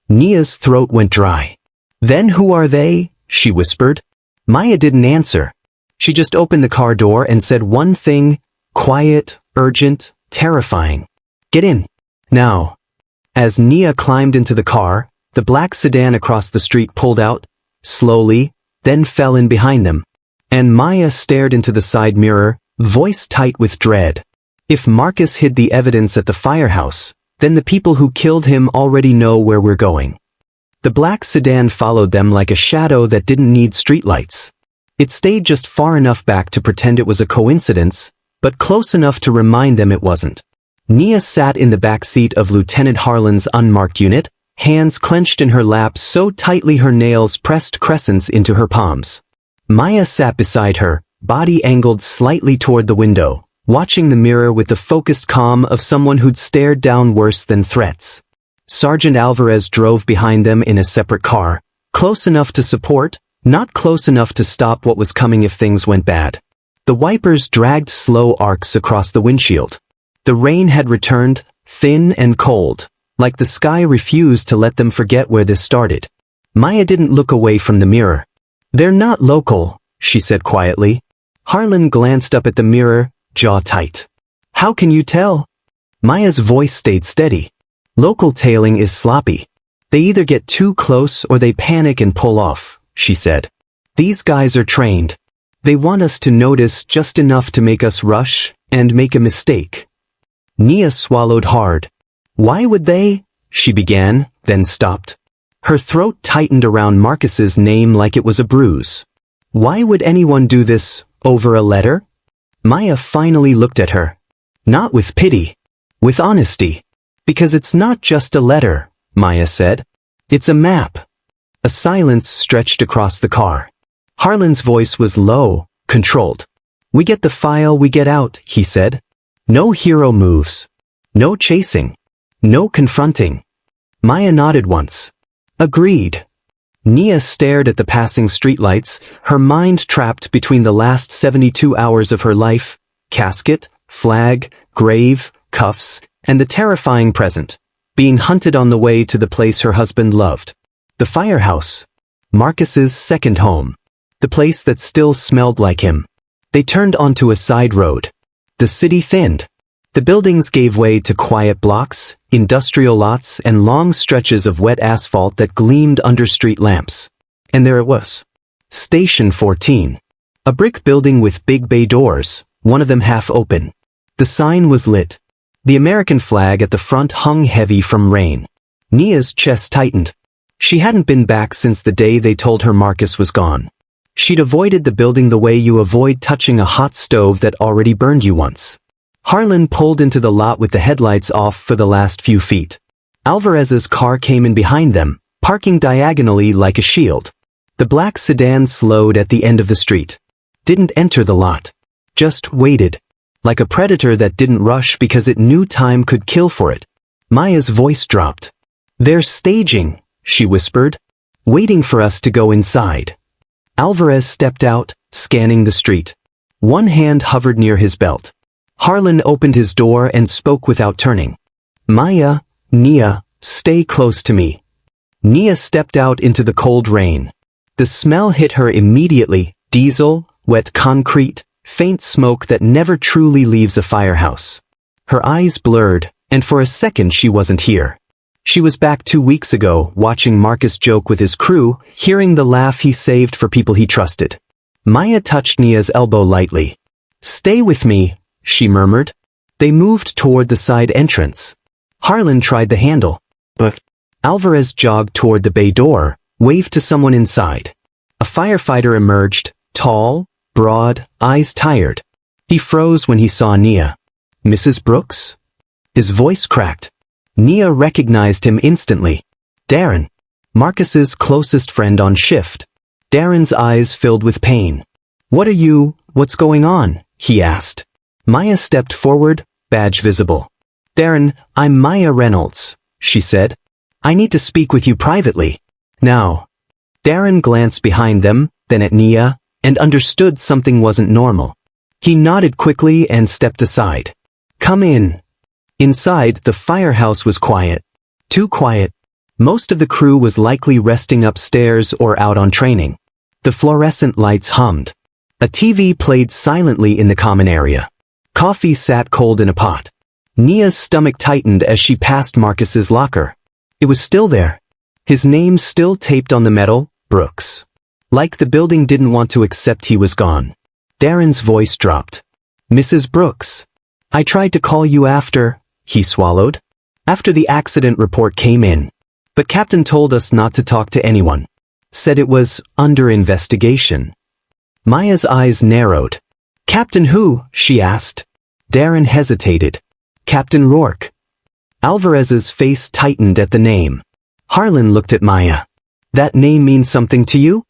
Nia's throat went dry. "Then who are they?" she whispered. Maya didn't answer. She just opened the car door and said one thing, quiet, urgent, terrifying. "Get in. Now." As Nia climbed into the car, the black sedan across the street pulled out, slowly, then fell in behind them. And Maya stared into the side mirror, voice tight with dread. If Marcus hid the evidence at the firehouse, then the people who killed him already know where we're going. The black sedan followed them like a shadow that didn't need streetlights. It stayed just far enough back to pretend it was a coincidence, but close enough to remind them it wasn't. Nia sat in the back seat of Lieutenant Harlan's unmarked unit, hands clenched in her lap so tightly her nails pressed crescents into her palms. Maya sat beside her, body angled slightly toward the window, watching the mirror with the focused calm of someone who'd stared down worse than threats. Sergeant Alvarez drove behind them in a separate car, close enough to support, not close enough to stop what was coming if things went bad. The wipers dragged slow arcs across the windshield. The rain had returned, thin and cold, like the sky refused to let them forget where this started. Maya didn't look away from the mirror. "They're not local," she said quietly. Harlan glanced up at the mirror, jaw tight. "How can you tell?" Maya's voice stayed steady. "Local tailing is sloppy. They either get too close or they panic and pull off," she said. "These guys are trained. They want us to notice just enough to make us rush and make a mistake." Nia swallowed hard. "Why would they?" she began, then stopped. Her throat tightened around Marcus's name like it was a bruise. "Why would anyone do this, over a letter?" Maya finally looked at her. Not with pity, with honesty. "Because it's not just a letter," Maya said. "It's a map." A silence stretched across the car. Harlan's voice was low, controlled. "We get the file, we get out," he said. "No hero moves. No chasing. No confronting." Maya nodded once. "Agreed." Nia stared at the passing streetlights, her mind trapped between the last 72 hours of her life, casket, flag, grave, cuffs, and the terrifying present, being hunted on the way to the place her husband loved. The firehouse. Marcus's second home. The place that still smelled like him. They turned onto a side road. The city thinned. The buildings gave way to quiet blocks, industrial lots, and long stretches of wet asphalt that gleamed under street lamps. And there it was. Station 14. A brick building with big bay doors, one of them half open. The sign was lit. The American flag at the front hung heavy from rain. Nia's chest tightened. She hadn't been back since the day they told her Marcus was gone. She'd avoided the building the way you avoid touching a hot stove that already burned you once. Harlan pulled into the lot with the headlights off for the last few feet. Alvarez's car came in behind them, parking diagonally like a shield. The black sedan slowed at the end of the street. Didn't enter the lot. Just waited. Like a predator that didn't rush because it knew time could kill for it. Maya's voice dropped. "They're staging," she whispered. "Waiting for us to go inside." Alvarez stepped out, scanning the street. One hand hovered near his belt. Harlan opened his door and spoke without turning. "Maya, Nia, stay close to me." Nia stepped out into the cold rain. The smell hit her immediately, diesel, wet concrete, faint smoke that never truly leaves a firehouse. Her eyes blurred, and for a second she wasn't here. She was back 2 weeks ago, watching Marcus joke with his crew, hearing the laugh he saved for people he trusted. Maya touched Nia's elbow lightly. "Stay with me," she murmured. They moved toward the side entrance. Harlan tried the handle, but Alvarez jogged toward the bay door, waved to someone inside. A firefighter emerged, tall, broad, eyes tired. He froze when he saw Nia. "Mrs. Brooks?" His voice cracked. Nia recognized him instantly. Darren, Marcus's closest friend on shift. Darren's eyes filled with pain. What's going on?" he asked. Maya stepped forward, badge visible. "Darren, I'm Maya Reynolds," she said. "I need to speak with you privately. Now." Darren glanced behind them, then at Nia, and understood something wasn't normal. He nodded quickly and stepped aside. "Come in." Inside, the firehouse was quiet. Too quiet. Most of the crew was likely resting upstairs or out on training. The fluorescent lights hummed. A TV played silently in the common area. Coffee sat cold in a pot. Nia's stomach tightened as she passed Marcus's locker. It was still there. His name still taped on the metal, Brooks. Like the building didn't want to accept he was gone. Darren's voice dropped. "Mrs. Brooks. I tried to call you after," he swallowed. "After the accident report came in. But Captain told us not to talk to anyone. Said it was under investigation." Maya's eyes narrowed. "Captain who?" she asked. Darren hesitated. "Captain Rourke." Alvarez's face tightened at the name. Harlan looked at Maya. "That name means something to you?"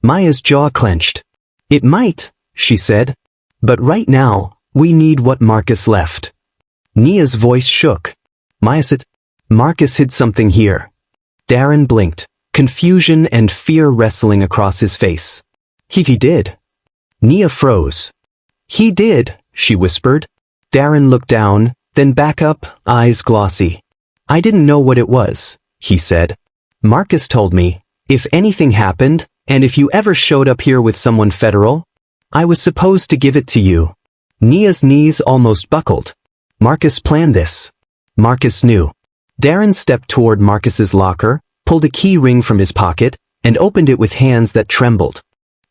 Maya's jaw clenched. "It might," she said. "But right now, we need what Marcus left." Nia's voice shook. Maya said, "Marcus hid something here." Darren blinked, confusion and fear wrestling across his face. He did." Nia froze. "He did," she whispered. Darren looked down, then back up, eyes glossy. "I didn't know what it was," he said. "Marcus told me, if anything happened, and if you ever showed up here with someone federal, I was supposed to give it to you." Nia's knees almost buckled. Marcus planned this. Marcus knew. Darren stepped toward Marcus's locker, pulled a key ring from his pocket, and opened it with hands that trembled.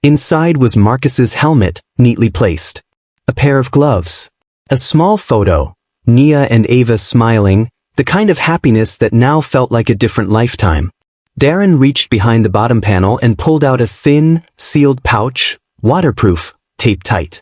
Inside was Marcus's helmet, neatly placed. A pair of gloves. A small photo. Nia and Ava smiling, the kind of happiness that now felt like a different lifetime. Darren reached behind the bottom panel and pulled out a thin, sealed pouch, waterproof, taped tight.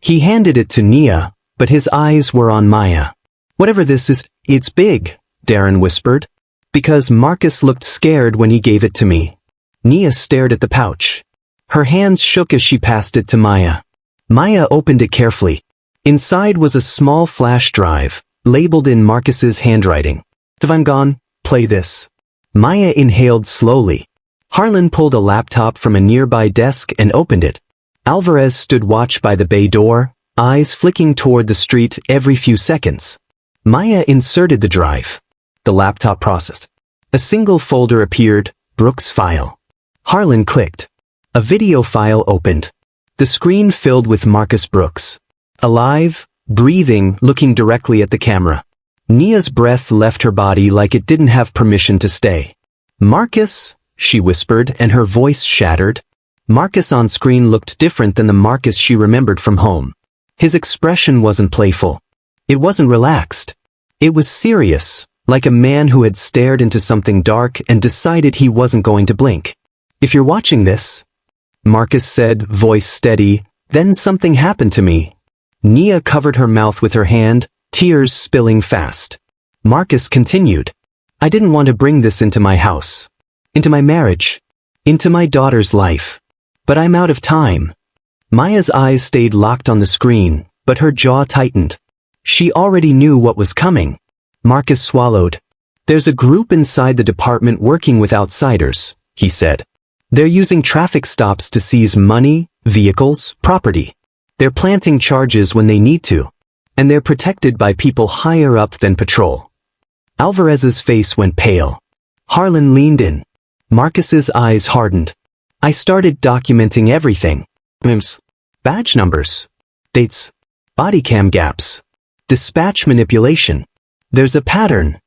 He handed it to Nia, but his eyes were on Maya. "Whatever this is, it's big," Darren whispered. "Because Marcus looked scared when he gave it to me." Nia stared at the pouch. Her hands shook as she passed it to Maya. Maya opened it carefully. Inside was a small flash drive, labeled in Marcus's handwriting. "If I'm gone, play this." Maya inhaled slowly. Harlan pulled a laptop from a nearby desk and opened it. Alvarez stood watch by the bay door, eyes flicking toward the street every few seconds. Maya inserted the drive. The laptop processed. A single folder appeared, Brooks' file. Harlan clicked. A video file opened. The screen filled with Marcus Brooks. Alive, breathing, looking directly at the camera. Nia's breath left her body like it didn't have permission to stay. "Marcus," she whispered, and her voice shattered. Marcus on screen looked different than the Marcus she remembered from home. His expression wasn't playful. It wasn't relaxed. It was serious, like a man who had stared into something dark and decided he wasn't going to blink. "If you're watching this," Marcus said, voice steady, "then something happened to me." Nia covered her mouth with her hand, tears spilling fast. Marcus continued. "I didn't want to bring this into my house. Into my marriage. Into my daughter's life. But I'm out of time." Maya's eyes stayed locked on the screen, but her jaw tightened. She already knew what was coming. Marcus swallowed. "There's a group inside the department working with outsiders," he said. "They're using traffic stops to seize money, vehicles, property. They're planting charges when they need to. And they're protected by people higher up than patrol." Alvarez's face went pale. Harlan leaned in. Marcus's eyes hardened. "I started documenting everything. Names, badge numbers, dates, body cam gaps, dispatch manipulation. There's a pattern."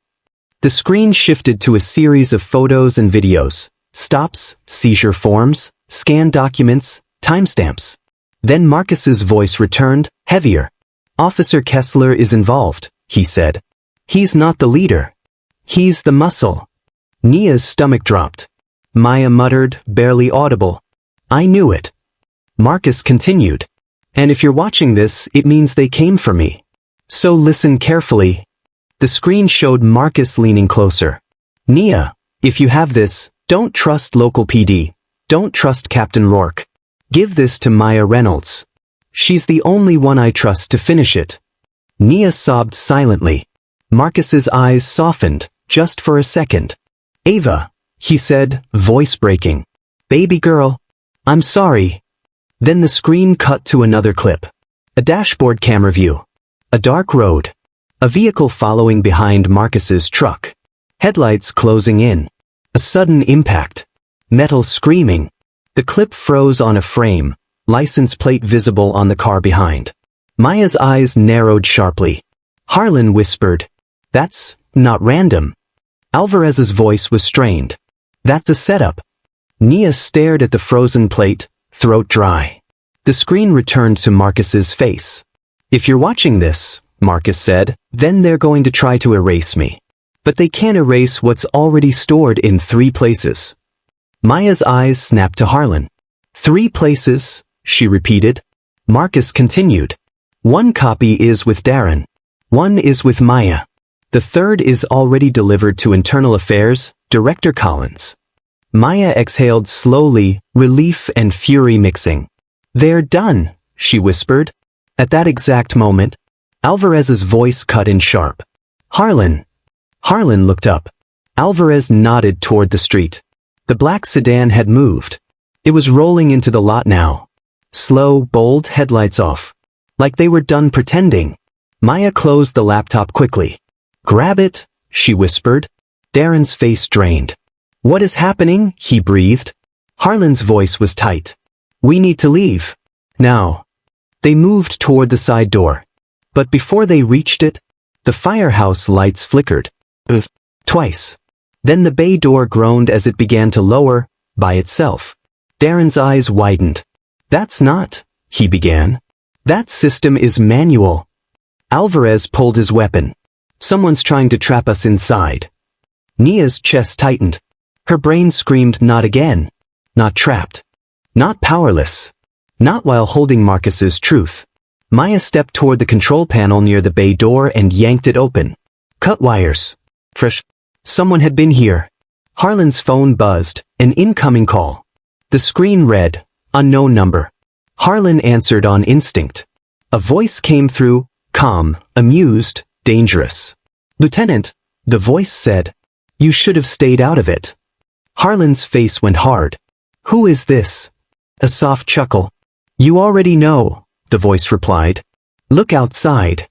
The screen shifted to a series of photos and videos, stops, seizure forms, scanned documents, timestamps. Then Marcus's voice returned, heavier. "Officer Kessler is involved," he said. "He's not the leader. He's the muscle." Nia's stomach dropped. Maya muttered, barely audible, "I knew it." Marcus continued. "And if you're watching this, it means they came for me. So listen carefully." The screen showed Marcus leaning closer. "Nia, if you have this, don't trust local PD. Don't trust Captain Rourke. Give this to Maya Reynolds. She's the only one I trust to finish it." Nia sobbed silently. Marcus's eyes softened, just for a second. "Ava," he said, voice breaking. "Baby girl. I'm sorry." Then the screen cut to another clip. A dashboard camera view. A dark road. A vehicle following behind Marcus's truck. Headlights closing in. A sudden impact. Metal screaming. The clip froze on a frame, license plate visible on the car behind. Maya's eyes narrowed sharply. Harlan whispered, "That's not random." Alvarez's voice was strained. "That's a setup." Nia stared at the frozen plate, throat dry. The screen returned to Marcus's face. "If you're watching this," Marcus said, "then they're going to try to erase me. But they can't erase what's already stored in 3 places." Maya's eyes snapped to Harlan. "3 places," she repeated. Marcus continued. "1 copy is with Darren. 1 is with Maya. The 3rd is already delivered to Internal Affairs, Director Collins." Maya exhaled slowly, relief and fury mixing. "They're done," she whispered. At that exact moment, Alvarez's voice cut in sharp. "Harlan." Harlan looked up. Alvarez nodded toward the street. The black sedan had moved. It was rolling into the lot now. Slow, bold headlights off. Like they were done pretending. Maya closed the laptop quickly. "Grab it," she whispered. Darren's face drained. "What is happening?" he breathed. Harlan's voice was tight. "We need to leave. Now." They moved toward the side door. But before they reached it, the firehouse lights flickered. Twice. Then the bay door groaned as it began to lower, by itself. Darren's eyes widened. "That's not," he began. "That system is manual." Alvarez pulled his weapon. "Someone's trying to trap us inside." Nia's chest tightened. Her brain screamed, "Not again. Not trapped. Not powerless. Not while holding Marcus's truth." Maya stepped toward the control panel near the bay door and yanked it open. Cut wires. Fresh. Someone had been here. Harlan's phone buzzed, an incoming call. The screen read, "Unknown number." Harlan answered on instinct. A voice came through, calm, amused, dangerous. "Lieutenant," the voice said, "you should have stayed out of it." Harlan's face went hard. "Who is this?" A soft chuckle. "You already know," the voice replied. "Look outside."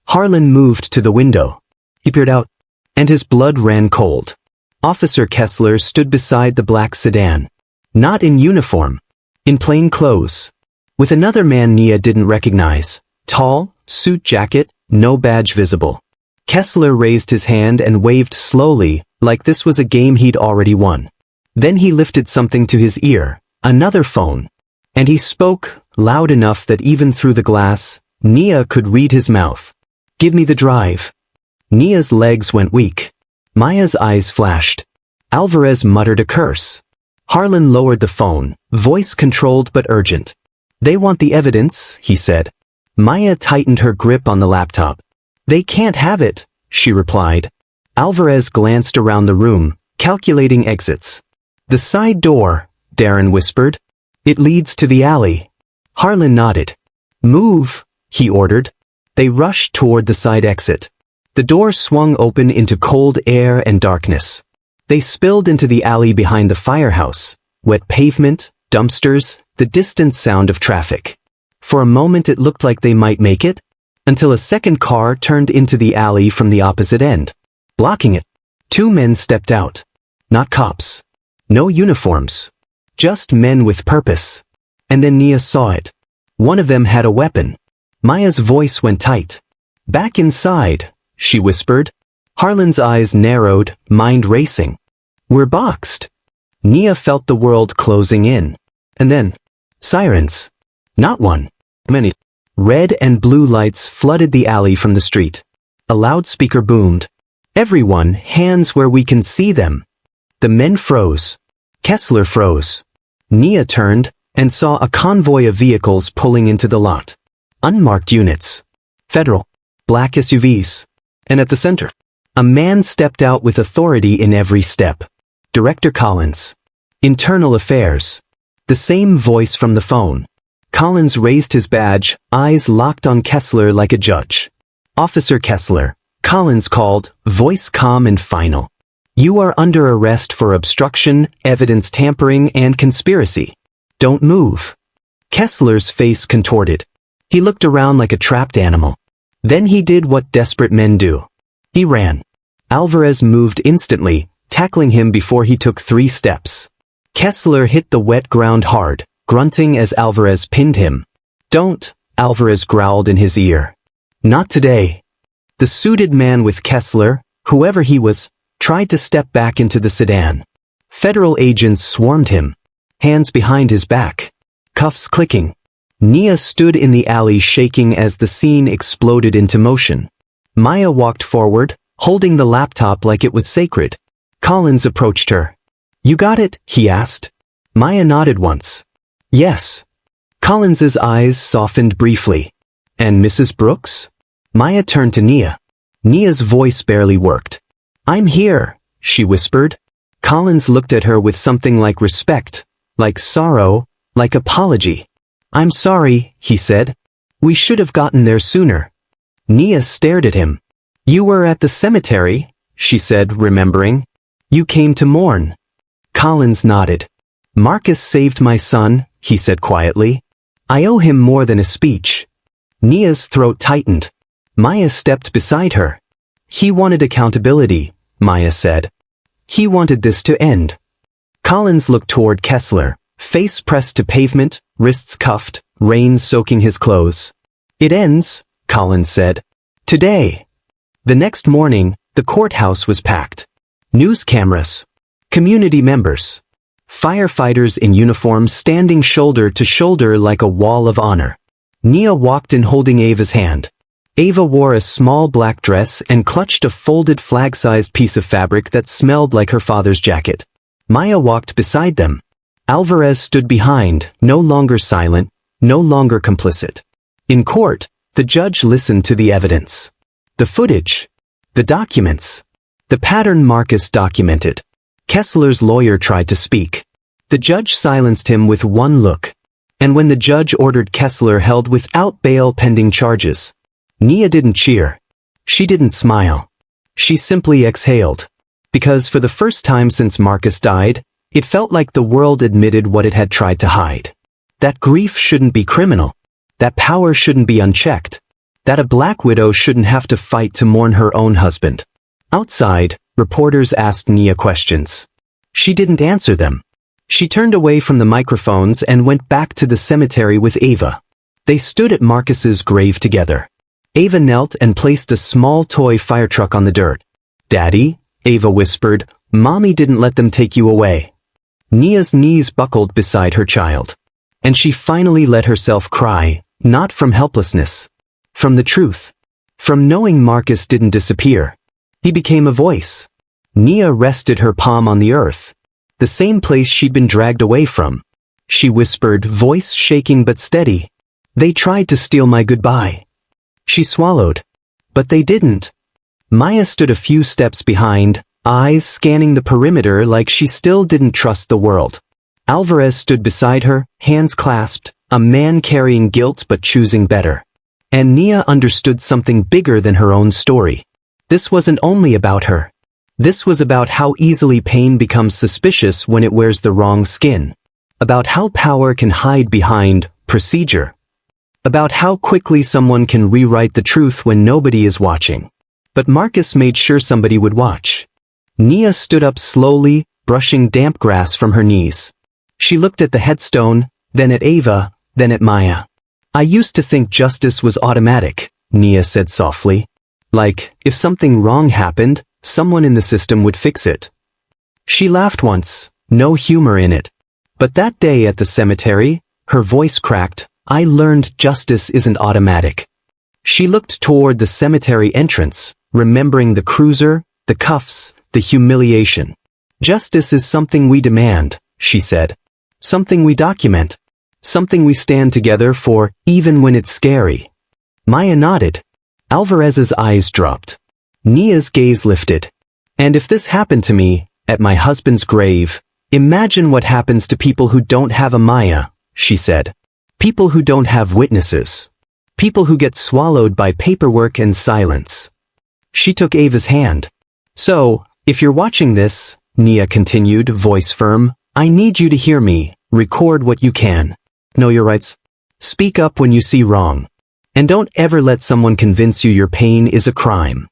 Harlan moved to the window. He peered out, and his blood ran cold. Officer Kessler stood beside the black sedan. Not in uniform. In plain clothes. With another man Nia didn't recognize. Tall, suit jacket, no badge visible. Kessler raised his hand and waved slowly, like this was a game he'd already won. Then he lifted something to his ear, another phone. And he spoke, loud enough that even through the glass, Nia could read his mouth. "Give me the drive." Nia's legs went weak. Maya's eyes flashed. Alvarez muttered a curse. Harlan lowered the phone, voice controlled but urgent. "They want the evidence," he said. Maya tightened her grip on the laptop. "They can't have it," she replied. Alvarez glanced around the room, calculating exits. "The side door," Darren whispered. "It leads to the alley." Harlan nodded. "Move," he ordered. They rushed toward the side exit. The door swung open into cold air and darkness. They spilled into the alley behind the firehouse, wet pavement, dumpsters, the distant sound of traffic. For a moment it looked like they might make it, until a second car turned into the alley from the opposite end. Blocking it, 2 men stepped out. Not cops. No uniforms. Just men with purpose. And then Nia saw it. One of them had a weapon. Maya's voice went tight. "Back inside," she whispered. Harlan's eyes narrowed, mind racing. "We're boxed." Nia felt the world closing in. And then, sirens. Not one. Many. Red and blue lights flooded the alley from the street. A loudspeaker boomed. "Everyone, hands where we can see them." The men froze. Kessler froze. Nia turned and saw a convoy of vehicles pulling into the lot. Unmarked units. Federal. Black SUVs. And at the center, a man stepped out with authority in every step. Director Collins. Internal Affairs. The same voice from the phone. Collins raised his badge, eyes locked on Kessler like a judge. "Officer Kessler," Collins called, voice calm and final. "You are under arrest for obstruction, evidence tampering, and conspiracy. Don't move." Kessler's face contorted. He looked around like a trapped animal. Then he did what desperate men do. He ran. Alvarez moved instantly, tackling him before he took 3 steps. Kessler hit the wet ground hard, grunting as Alvarez pinned him. "Don't," Alvarez growled in his ear. "Not today." The suited man with Kessler, whoever he was, tried to step back into the sedan. Federal agents swarmed him. Hands behind his back. Cuffs clicking. Nia stood in the alley shaking as the scene exploded into motion. Maya walked forward, holding the laptop like it was sacred. Collins approached her. "You got it?" he asked. Maya nodded once. "Yes." Collins's eyes softened briefly. "And Mrs. Brooks?" Maya turned to Nia. Nia's voice barely worked. "I'm here," she whispered. Collins looked at her with something like respect, like sorrow, like apology. "I'm sorry," he said. "We should have gotten there sooner." Nia stared at him. "You were at the cemetery," she said, remembering. "You came to mourn." Collins nodded. "Marcus saved my son," he said quietly. "I owe him more than a speech." Nia's throat tightened. Maya stepped beside her. "He wanted accountability," Maya said. "He wanted this to end." Collins looked toward Kessler, face pressed to pavement, wrists cuffed, rain soaking his clothes. "It ends," Collins said. "Today." The next morning, the courthouse was packed. News cameras. Community members. Firefighters in uniform standing shoulder to shoulder like a wall of honor. Nia walked in holding Ava's hand. Ava wore a small black dress and clutched a folded flag-sized piece of fabric that smelled like her father's jacket. Maya walked beside them. Alvarez stood behind, no longer silent, no longer complicit. In court, the judge listened to the evidence. The footage. The documents. The pattern Marcus documented. Kessler's lawyer tried to speak. The judge silenced him with one look. And when the judge ordered Kessler held without bail pending charges, Nia didn't cheer. She didn't smile. She simply exhaled. Because for the first time since Marcus died, it felt like the world admitted what it had tried to hide. That grief shouldn't be criminal. That power shouldn't be unchecked. That a black widow shouldn't have to fight to mourn her own husband. Outside, reporters asked Nia questions. She didn't answer them. She turned away from the microphones and went back to the cemetery with Ava. They stood at Marcus's grave together. Ava knelt and placed a small toy fire truck on the dirt. "Daddy," Ava whispered, "Mommy didn't let them take you away." Nia's knees buckled beside her child. And she finally let herself cry, not from helplessness. From the truth. From knowing Marcus didn't disappear. He became a voice. Nia rested her palm on the earth. The same place she'd been dragged away from. She whispered, voice shaking but steady. "They tried to steal my goodbye." She swallowed. But they didn't. Maya stood a few steps behind, eyes scanning the perimeter like she still didn't trust the world. Alvarez stood beside her, hands clasped, a man carrying guilt but choosing better. And Nia understood something bigger than her own story. This wasn't only about her. This was about how easily pain becomes suspicious when it wears the wrong skin. About how power can hide behind procedure. About how quickly someone can rewrite the truth when nobody is watching. But Marcus made sure somebody would watch. Nia stood up slowly, brushing damp grass from her knees. She looked at the headstone, then at Ava, then at Maya. "I used to think justice was automatic," Nia said softly. "Like, if something wrong happened, someone in the system would fix it." She laughed once, no humor in it. But that day at the cemetery, her voice cracked, "I learned justice isn't automatic." She looked toward the cemetery entrance, remembering the cruiser, the cuffs, the humiliation. "Justice is something we demand," she said. "Something we document. Something we stand together for, even when it's scary." Maya nodded. Alvarez's eyes dropped. Nia's gaze lifted. "And if this happened to me, at my husband's grave, imagine what happens to people who don't have a Maya," she said. "People who don't have witnesses. People who get swallowed by paperwork and silence." She took Ava's hand. "So, if you're watching this," Nia continued, voice firm, "I need you to hear me, record what you can. Know your rights. Speak up when you see wrong. And don't ever let someone convince you your pain is a crime.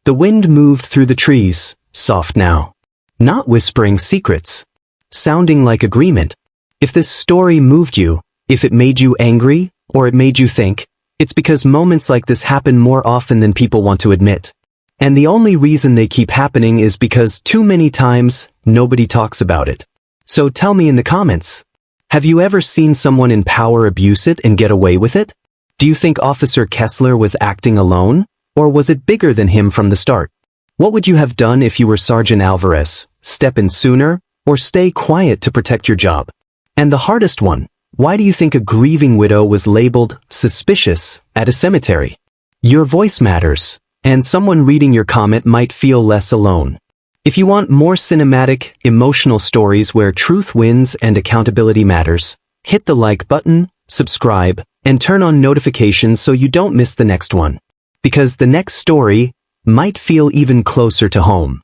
The wind moved through the trees, soft now. Not whispering secrets. Sounding like agreement. If this story moved you, if it made you angry, or it made you think, it's because moments like this happen more often than people want to admit. And the only reason they keep happening is because too many times, nobody talks about it. So tell me in the comments. Have you ever seen someone in power abuse it and get away with it? Do you think Officer Kessler was acting alone? Or was it bigger than him from the start? What would you have done if you were Sergeant Alvarez? Step in sooner, or stay quiet to protect your job? And the hardest one, why do you think a grieving widow was labeled suspicious at a cemetery? Your voice matters, and someone reading your comment might feel less alone. If you want more cinematic, emotional stories where truth wins and accountability matters, hit the like button, subscribe, and turn on notifications so you don't miss the next one. Because the next story might feel even closer to home.